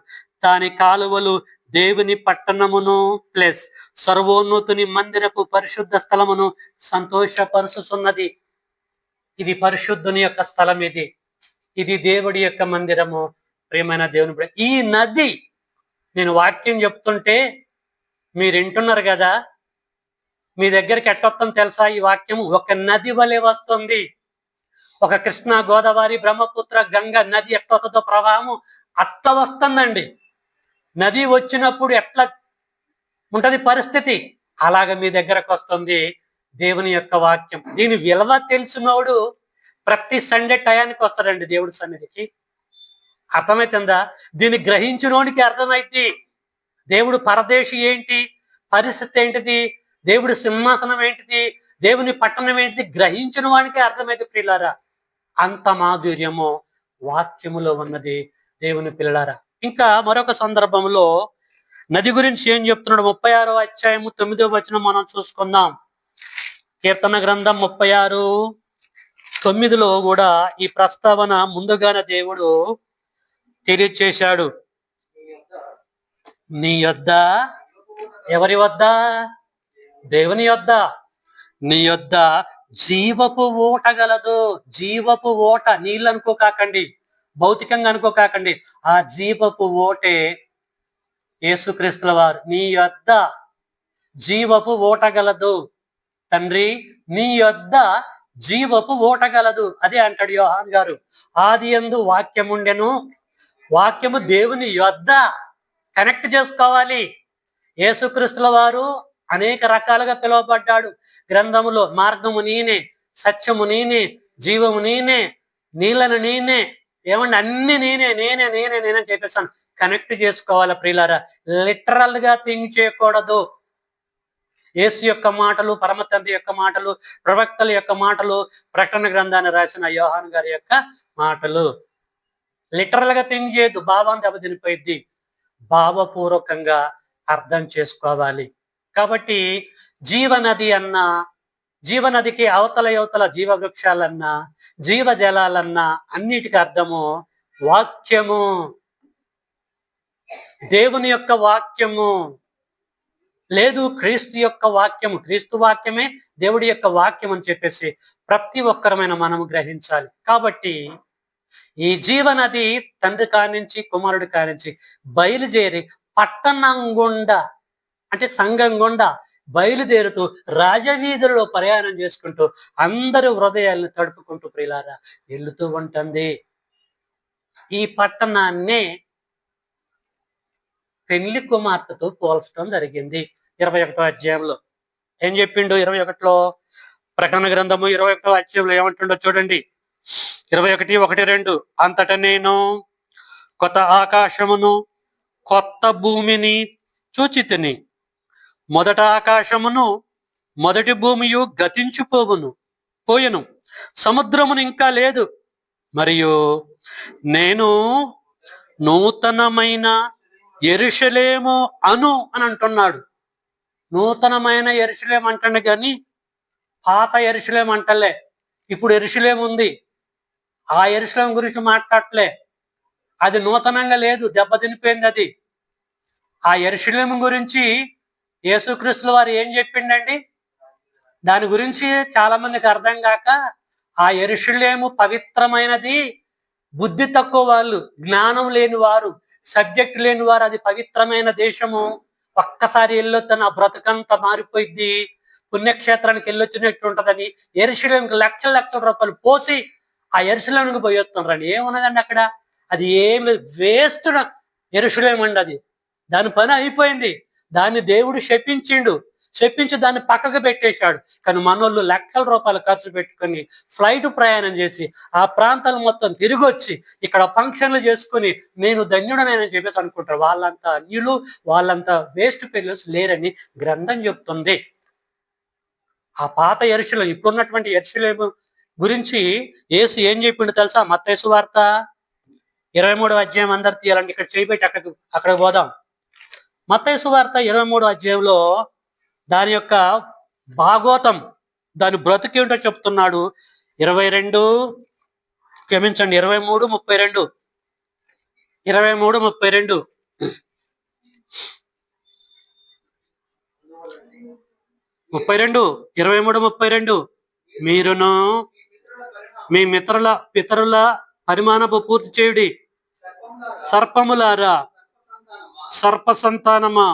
దాని కాలువలు దేవుని పట్టణమును ప్లస్ సర్వోన్నతుని మందిరపు పరిశుద్ధ స్థలమును సంతోషపరుచుచున్నది. ఇది పరిశుద్ధుని యొక్క స్థలం. ఇది దేవుడి యొక్క మందిరము. ప్రియమైన దేవుని, ఈ నది, నేను వాక్యం చెప్తుంటే మీరు వింటున్నారు కదా, మీ దగ్గరికి ఎట్టొస్తుందో తెలుసా? ఈ వాక్యము ఒక నది వలె వస్తుంది. ఒక కృష్ణ, గోదావరి, బ్రహ్మపుత్ర, గంగ నది ఎట్టొస్తుందో ప్రవాహము అట్లా వస్తుందండి. నది వచ్చినప్పుడు ఎట్లా ఉంటది పరిస్థితి, అలాగ మీ దగ్గరకు వస్తుంది దేవుని యొక్క వాక్యం. దీని విలువ తెలిసినోడు ప్రతి సండే టయానికి వస్తాడండి దేవుడి సన్నిధికి. అర్థమవుతుందా? దీన్ని గ్రహించినోడికి అర్థమైంది దేవుడు పరదేశి ఏంటి, పరిస్థితి ఏంటిది, దేవుడి సింహాసనం ఏంటిది, దేవుని పట్టణం ఏంటిది, గ్రహించిన వాడికి అర్థమైంది ప్రియులారా. అంత మాధుర్యము వాక్యములో ఉన్నది దేవుని పిల్లలారా. ఇంకా మరొక సందర్భంలో నది గురించి ఏం చెప్తున్నాడు? 36వ అధ్యాయము 9వ వచనం మనం చూసుకుందాం. కీర్తన గ్రంథం 36 9లో కూడా ఈ ప్రస్తావన ముందుగానే దేవుడు తెలియచేశాడు. నీ యొద్ద, ఎవరి వద్ద? దేవుని యొద్ద. నీ యొద్ద జీవపు ఓట గలదు. జీవపు ఓట, నీళ్ళు అనుకోకాకండి, భౌతికంగా అనుకోకాకండి. ఆ జీవపు ఓటే యేసుక్రీస్తుల వారు. నీ యొద్ద జీవపు ఓట గలదు. తండ్రి, నీ యొద్ద జీవపు ఓట గలదు. అదే అంటాడు యోహాన్ గారు. ఆది యందు వాక్యముండెను, వాక్యము దేవుని యొద్ద. కనెక్ట్ చేసుకోవాలి. యేసుక్రీస్తుల వారు అనేక రకాలుగా పిలువబడ్డాడు గ్రంథములో. మార్గము నేనే, సత్యము నేనే, జీవము నేనే, నీళ్ళను నేనే, ఏమండి అన్ని నేనే నేనే నేనే నేనే చెప్పేసాను. కనెక్ట్ చేసుకోవాలి ప్రియులారా. లిటరల్ గా థింక్ చేయకూడదు. యేసు యొక్క మాటలు, పరమ తండ్రి యొక్క మాటలు, ప్రవక్తల యొక్క మాటలు, ప్రకటన గ్రంథాన్ని రాసిన యోహాన్ గారి యొక్క మాటలు లిటరల్ గా థింక్ చేయొద్దు. భావం దెబ్బతినిపోయిద్ది. భావపూర్వకంగా అర్థం చేసుకోవాలి. కాబట్టి జీవనది అన్నా, జీవనదికి అవతల యువతల జీవ వృక్షాలన్నా, జీవజలాలన్నా అన్నిటికీ అర్థము వాక్యము, దేవుని యొక్క వాక్యము. లేదు, క్రీస్తు యొక్క వాక్యము, క్రీస్తు వాక్యమే దేవుడి యొక్క వాక్యం అని చెప్పేసి ప్రతి ఒక్కరమైన మనము గ్రహించాలి. కాబట్టి ఈ జీవనది తండ్రి కానించి కుమారుడి కానించి బయలుదేరి పట్టణం గుండా, అంటే సంఘం గుండా బయలుదేరుతూ రాజవీధులలో ప్రయాణం చేసుకుంటూ అందరూ హృదయాలను తడుపుకుంటూ ప్రియులారా వెళుతూ ఉంటుంది. ఈ పట్టణాన్నే పెళ్లి కుమార్తెతో పోల్చడం జరిగింది 21వ అధ్యాయంలో. ఏం చెప్పిండు 21లో? ప్రకటన గ్రంథము 21వ అధ్యాయంలో ఏమంటుండో చూడండి. 21:1-2. అంతటా నేను కొత్త ఆకాశమును కొత్త భూమిని చూచితిని. మొదట ఆకాశమును మొదటి భూమియు పోయెను, సముద్రమును ఇంకా లేదు. మరియు నేను నూతనమైన యెరూషలేము అని అంటున్నాడు. నూతనమైన యెరూషలేము అంటాడు కానీ పాత యెరూషలేము అంటలే. ఇప్పుడు యెరూషలేము ఉంది, ఆ యెరూషలేము గురించి మాట్లాడలే. అది నూతనంగా లేదు, దెబ్బతినిపోయింది అది. ఆ యెరూషలేము గురించి యేసుక్రీస్తుల వారు ఏం చెప్పిండండి? దాని గురించి చాలా మందికి అర్థం కాక ఆ యెరూషలేము పవిత్రమైనది, బుద్ధి తక్కువ వాళ్ళు, జ్ఞానం లేని వారు, సబ్జెక్ట్ లేని వారు, అది పవిత్రమైన దేశము, ఒక్కసారి వెళ్ళొద్దని ఆ బ్రతుకంతా మారిపోయిద్ది, పుణ్యక్షేత్రానికి వెళ్ళొచ్చినట్టు ఉంటుందని యెరూషలేముకి లక్షల లక్షల రూపాయలు పోసి ఆ యెరూషలేముకి పోయి వస్తున్నారండి. ఏమున్నదండి అక్కడ? అది ఏం లేదు, వేస్ట్ యెరూషలేము అండి. అది దాని పని అయిపోయింది. దాన్ని దేవుడు శపించి దాన్ని పక్కకు పెట్టేశాడు. కానీ మనోళ్ళు లక్షల రూపాయలు ఖర్చు పెట్టుకొని ఫ్లైట్ ప్రయాణం చేసి ఆ ప్రాంతాలు మొత్తం తిరిగి వచ్చి ఇక్కడ ఫంక్షన్లు చేసుకుని నేను ధన్యుడనని చెప్పేసి అనుకుంటారు. వాళ్ళంతా అన్యులు, వాళ్ళంతా వేస్ట్ ఫెలోస్ లేరని గ్రంథం చెప్తుంది. ఆ పాత యెరూషలేము, ఇప్పుడున్నటువంటి యెరూషలేము గురించి యేసు ఏం చెప్పిండు తెలుసా? మత్తయి సువార్త 23వ అధ్యాయం అందరు తీయాలండి. ఇక్కడ చేయబెట్టి అక్కడ పోదాం. మత్తయి సువార్త 23వ అధ్యాయంలో దాని యొక్క భాగవతం, దాని బ్రతుకేంటో చెప్తున్నాడు. 23:32 23:32 23:32 మీరును మీ పితరుల పరిమాణపు పూర్తి చేయుడి. సర్పములారా, సర్ప సంతానమా.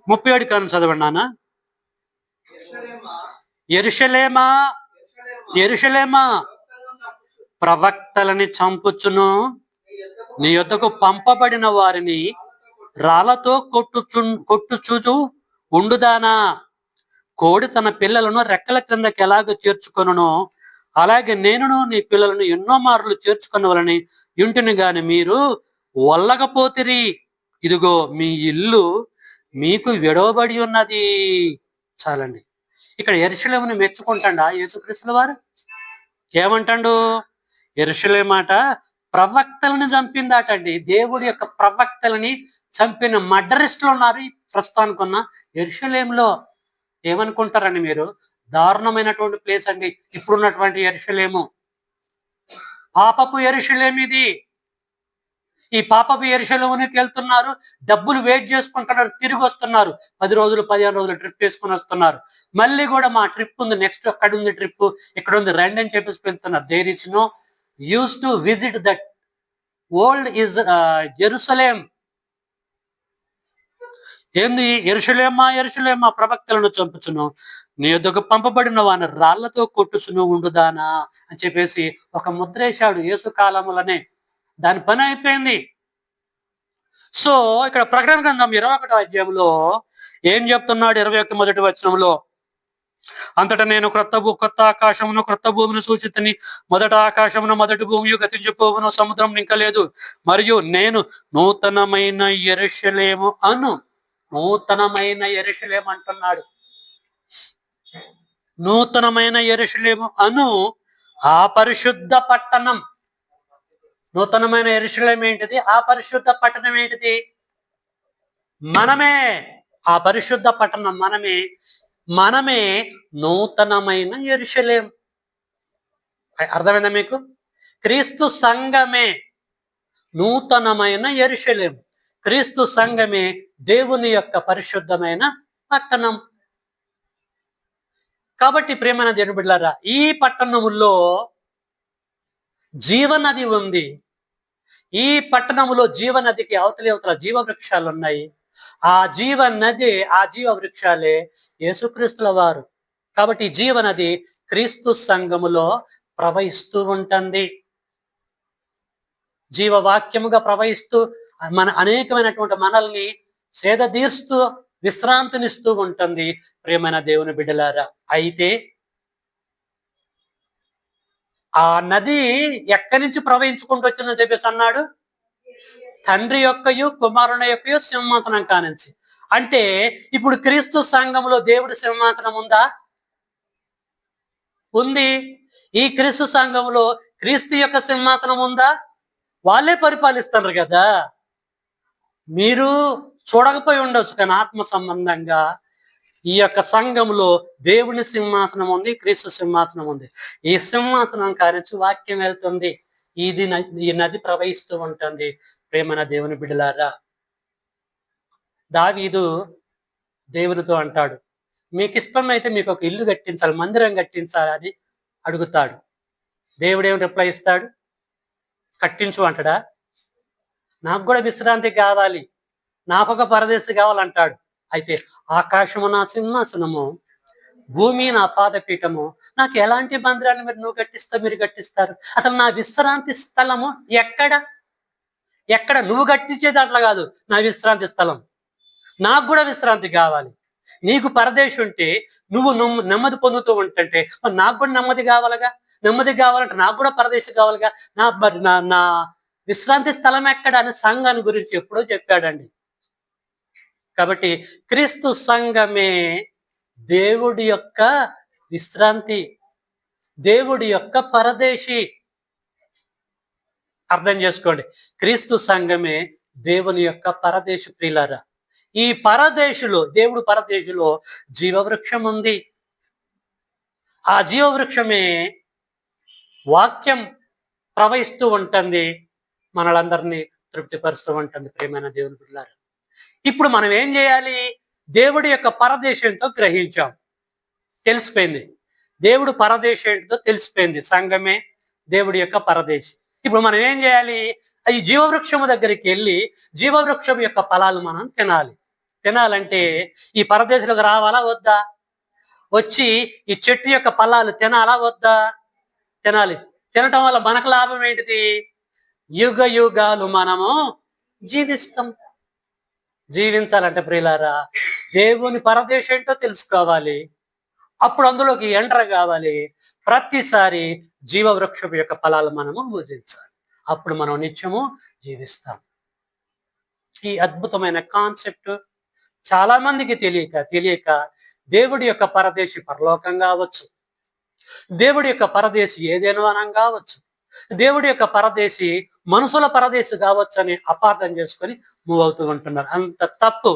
37 కాను చదవండి నాన్న. యెరూషలేమా, యెరూషలేమా, ప్రవక్తలని చంపుచును, నీ యొద్దకు పంపబడిన వారిని రాళ్లతో కొట్టుచూ ఉండుదానా. కోడి తన పిల్లలను రెక్కల క్రిందకి ఎలాగో చేర్చుకొనునో అలాగే నేనును నీ పిల్లలను ఎన్నో మార్లు చేర్చుకున్నవలని ఇంటిని గాని మీరు వల్లకపోతిరి. ఇదిగో మీ ఇల్లు మీకు విడవబడి ఉన్నది. చాలండి. ఇక్కడ యెరూషలేముని మెచ్చుకుంటాడా యేసుక్రీస్తుల వారు? ఏమంటాడు? యెరూషలేము మాట ప్రవక్తలను చంపిందాటండి. దేవుడి యొక్క ప్రవక్తలని చంపిన మర్డరిస్టులు ఉన్నారు ఈ ప్రస్తుతానికి ఉన్న యెరూషలేములో. ఏమనుకుంటారండి మీరు? దారుణమైనటువంటి ప్లేస్ అండి ఇప్పుడున్నటువంటి యెరూషలేము. పాపపు యెరూషలేము ఇది. ఈ పాపపు యెరూషలేమునికి వెళ్తున్నారు, డబ్బులు వెయిట్ చేసుకుంటున్నారు, తిరిగి వస్తున్నారు. 10 రోజులు 15 రోజులు ట్రిప్ వేసుకొని వస్తున్నారు. మళ్ళీ కూడా మా ట్రిప్ ఉంది, నెక్స్ట్ అక్కడ ఉంది ట్రిప్, ఇక్కడ ఉంది రండి అని చెప్పేసి వెళ్తున్నారు. There is no use to visit that old is Jerusalem. ఏంది యెరూషలేమా యెరూషలేమా, ప్రవక్తలను చంపుచును, నీ యొద్దకు పంపబడిన వాని రాళ్లతో కొట్టుచును ఉండుదానా అని చెప్పేసి ఒక ముద్రేశాడు యేసు కాలములనే. దాని పని అయిపోయింది. సో ఇక్కడ ప్రకటన గ్రంథం 21వ అధ్యాయంలో ఏం చెప్తున్నాడు? 21 మొదటి వచనంలో, అంతటా నేను కొత్త ఆకాశమును క్రొత్త భూమిని సూచితిని. మొదట ఆకాశమును మొదటి భూమి గతించిపోవును, సముద్రం నింకలేదు. మరియు నేను నూతనమైన యెరూషలేము అను, నూతనమైన యెరూషలేము అంటున్నాడు. నూతనమైన యెరూషలేము అను ఆ పరిశుద్ధ పట్టణం. నూతనమైన యెరూషలేము ఏంటిది? ఆ పరిశుద్ధ పట్టణం ఏంటిది? మనమే. ఆ పరిశుద్ధ పట్టణం మనమే. మనమే నూతనమైన యెరూషలేము. అర్థమైందా మీకు? క్రీస్తు సంఘమే నూతనమైన యెరూషలేము. క్రీస్తు సంఘమే దేవుని యొక్క పరిశుద్ధమైన పట్టణం. కాబట్టి ప్రియమైన దేవుని బిడ్డలారా, ఈ పట్టణములో జీవనది ఉంది. ఈ పట్టణములో జీవనదికి అవతల జీవ వృక్షాలు ఉన్నాయి. ఆ జీవనది, ఆ జీవ వృక్షాలే యేసుక్రీస్తుల వారు. కాబట్టి జీవనది క్రీస్తు సంఘములో ప్రవహిస్తూ ఉంటుంది. జీవవాక్యముగా ప్రవహిస్తూ అనేకమైనటువంటి మనల్ని సేదతీరుస్తూ విశ్రాంతినిస్తూ ఉంటుంది. ప్రియమైన దేవుని బిడ్డలారా, అయితే ఆ నది ఎక్కడి నుంచి ప్రవహించుకుంటూ వచ్చిందని చెప్పేసి అన్నాడు? తండ్రి యొక్కయు కుమారుని యొక్కయు సింహాసనం కానించి. అంటే ఇప్పుడు క్రీస్తు సంఘంలో దేవుడి సింహాసనం ఉందా? ఉంది. ఈ క్రీస్తు సంఘంలో క్రీస్తు యొక్క సింహాసనం ఉందా? వాళ్ళే పరిపాలిస్తారు కదా. మీరు చూడకపోయి ఉండొచ్చు, కానీ ఆత్మ సంబంధంగా ఈ యొక్క సంఘంలో దేవుని సింహాసనం ఉంది, క్రీస్తు సింహాసనం ఉంది. ఈ సింహాసనం కానించి వాక్యం వెళ్తుంది. ఈ నది ప్రవహిస్తూ ఉంటుంది. ప్రేమన దేవుని బిడ్డలారా, దావీదు దేవునితో అంటాడు, మీకు ఇష్టమైతే మీకు ఒక ఇల్లు కట్టించాలి, మందిరం కట్టించాలని అడుగుతాడు. దేవుడేమి రిప్లై ఇస్తాడు? కట్టించు అంటాడా? నాకు కూడా విశ్రాంతి కావాలి, నాకు ఒక పరదేశి కావాలంటాడు. అయితే ఆకాశము నా సింహాసనము, భూమి నా పాదపీఠము, నాకు ఎలాంటి మందిరాన్ని మీరు కట్టిస్తారు? అసలు నా విశ్రాంతి స్థలము ఎక్కడ నువ్వు కట్టించే దాంట్లో కాదు నా విశ్రాంతి స్థలం. నాకు కూడా విశ్రాంతి కావాలి. నీకు పరదేశి ఉంటే నువ్వు నెమ్మది పొందుతూ ఉంటుంటే నాకు కూడా నెమ్మది కావాలిగా. నెమ్మది కావాలంటే నాకు కూడా పరదేశి కావాలిగా. నా విశ్రాంతి స్థలం ఎక్కడ అని సంఘాన్ని గురించి ఎప్పుడో చెప్పాడండి. కాబట్టి క్రీస్తు సంఘమే దేవుడి యొక్క విశ్రాంతి, దేవుడి యొక్క పరదేశి. అర్థం చేసుకోండి, క్రీస్తు సంఘమే దేవుని యొక్క పరదేశి. ప్రియులారా, ఈ పరదేశులో, దేవుడు పరదేశులో జీవవృక్షం ఉంది. ఆ జీవవృక్షమే వాక్యం ప్రవహిస్తూ ఉంటుంది, మనలందరినీ తృప్తిపరుస్తూ ఉంటుంది. ప్రియమైన దేవుని బిడ్డలారా, ఇప్పుడు మనం ఏం చేయాలి? దేవుడి యొక్క పరదేశంతో గ్రహించాం, తెలిసిపోయింది. దేవుడు పరదేశంతో తెలిసిపోయింది, సంఘమే దేవుడి యొక్క పరదేశి. ఇప్పుడు మనం ఏం చేయాలి? ఈ జీవవృక్షము దగ్గరికి వెళ్ళి జీవవృక్షం యొక్క ఫలాలు మనం తినాలంటే ఈ పరదేశులకు రావాలా వద్దా? వచ్చి ఈ చెట్టు యొక్క ఫలాలు తినాలా వద్దా? తినాలి. తినటం వల్ల మనకు లాభం ఏంటిది? యుగ యుగాలు మనము జీవించాలంటే ప్రియులారా, దేవుని పరదేశం ఏంటో తెలుసుకోవాలి. అప్పుడు అందులోకి ఎంటర్ కావాలి. ప్రతిసారి జీవవృక్షం యొక్క ఫలాలు మనము భుజించాలి. అప్పుడు మనం నిత్యము జీవిస్తాం. ఈ అద్భుతమైన కాన్సెప్ట్ చాలా మందికి తెలియక దేవుడి యొక్క పరదేశి పరలోకం కావచ్చు, దేవుడి యొక్క పరదేశి ఏదేనో అనం కావచ్చు, దేవుడి యొక్క పరదేశి మనుషుల పరదేశి కావచ్చు అని అపార్థం చేసుకొని మూవ్ అవుతూ ఉంటున్నారు. అంత తప్పు.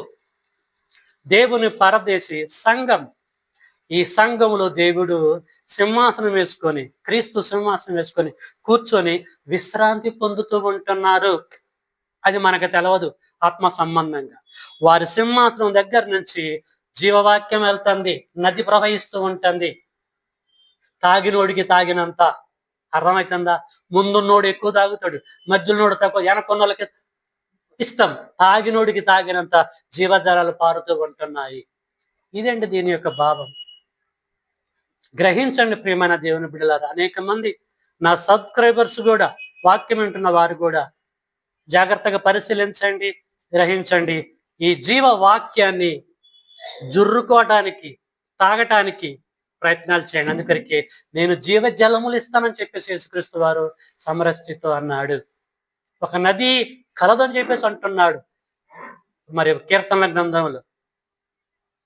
దేవుని పరదేశి సంఘం, ఈ సంఘములో దేవుడు సింహాసనం వేసుకొని, క్రీస్తు సింహాసనం వేసుకొని కూర్చొని విశ్రాంతి పొందుతూ ఉంటున్నారు. అది మనకు తెలవదు ఆత్మ సంబంధంగా. వారి సింహాసనం దగ్గర నుంచి జీవవాక్యం వెళ్తుంది, నది ప్రవహిస్తూ ఉంటుంది. తాగినోడికి తాగినంత, అర్థమవుతుందా? ముందున్నోడు ఎక్కువ తాగుతాడు, మధ్యలోనోడు తక్కువ, వెనకొన్నోళ్ళకి ఇష్టం. తాగినోడికి తాగినంత జీవజలాలు పారుతూ ఉంటున్నాయి. ఇదండి దీని యొక్క భావం. గ్రహించండి ప్రియమైన దేవుని బిడ్డలారా. అనేక మంది నా సబ్స్క్రైబర్స్ కూడా, వాక్యం వింటున్న వారు కూడా జాగ్రత్తగా పరిశీలించండి, గ్రహించండి. ఈ జీవ వాక్యాన్ని జుర్రుకోవడానికి, తాగటానికి ప్రయత్నాలు చేయండి. అందుకరికి నేను జీవ జలములు ఇస్తానని చెప్పేసి యేసుక్రీస్తు వారు సమరస్థితో అన్నాడు. ఒక నది కలదని చెప్పేసి అంటున్నాడు మరి కీర్తనల గ్రంథంలో.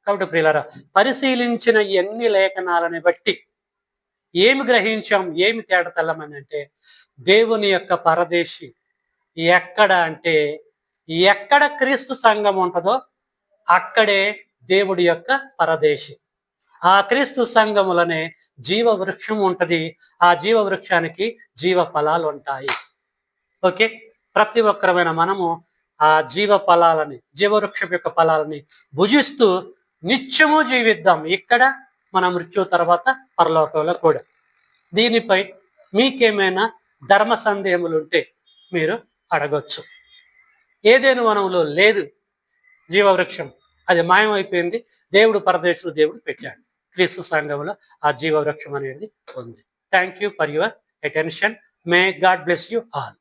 కాబట్టి ప్రియులారా, పరిశీలించిన ఎన్ని లేఖనాలని బట్టి ఏమి గ్రహించాం, ఏమి తేడా తెల్లమని అంటే, దేవుని యొక్క పరదేశి ఎక్కడ అంటే, ఎక్కడ క్రీస్తు సంఘం ఉంటుందో అక్కడే దేవుడి యొక్క పరదేశి. ఆ క్రీస్తు సంఘములనే జీవ వృక్షం ఉంటది. ఆ జీవ వృక్షానికి జీవ ఫలాలు ఉంటాయి. ఓకే, ప్రతి ఒక్కరమైన మనము ఆ జీవ ఫలాలని, జీవవృక్షం యొక్క ఫలాలని భుజిస్తూ నిత్యము జీవిద్దాం, ఇక్కడ మన మృత్యు తర్వాత పరలోకంలో కూడా. దీనిపై మీకేమైనా ధర్మ సందేహములు ఉంటే మీరు అడగొచ్చు. ఏదేను వనంలో లేదు జీవవృక్షం, అది మాయమైపోయింది. దేవుడు పరదేశులు దేవుడు పెట్టాడు. క్రీస్తు సంఘంలో ఆ జీవవృక్షం అనేది ఉంది. Thank you for your attention. May God bless you all.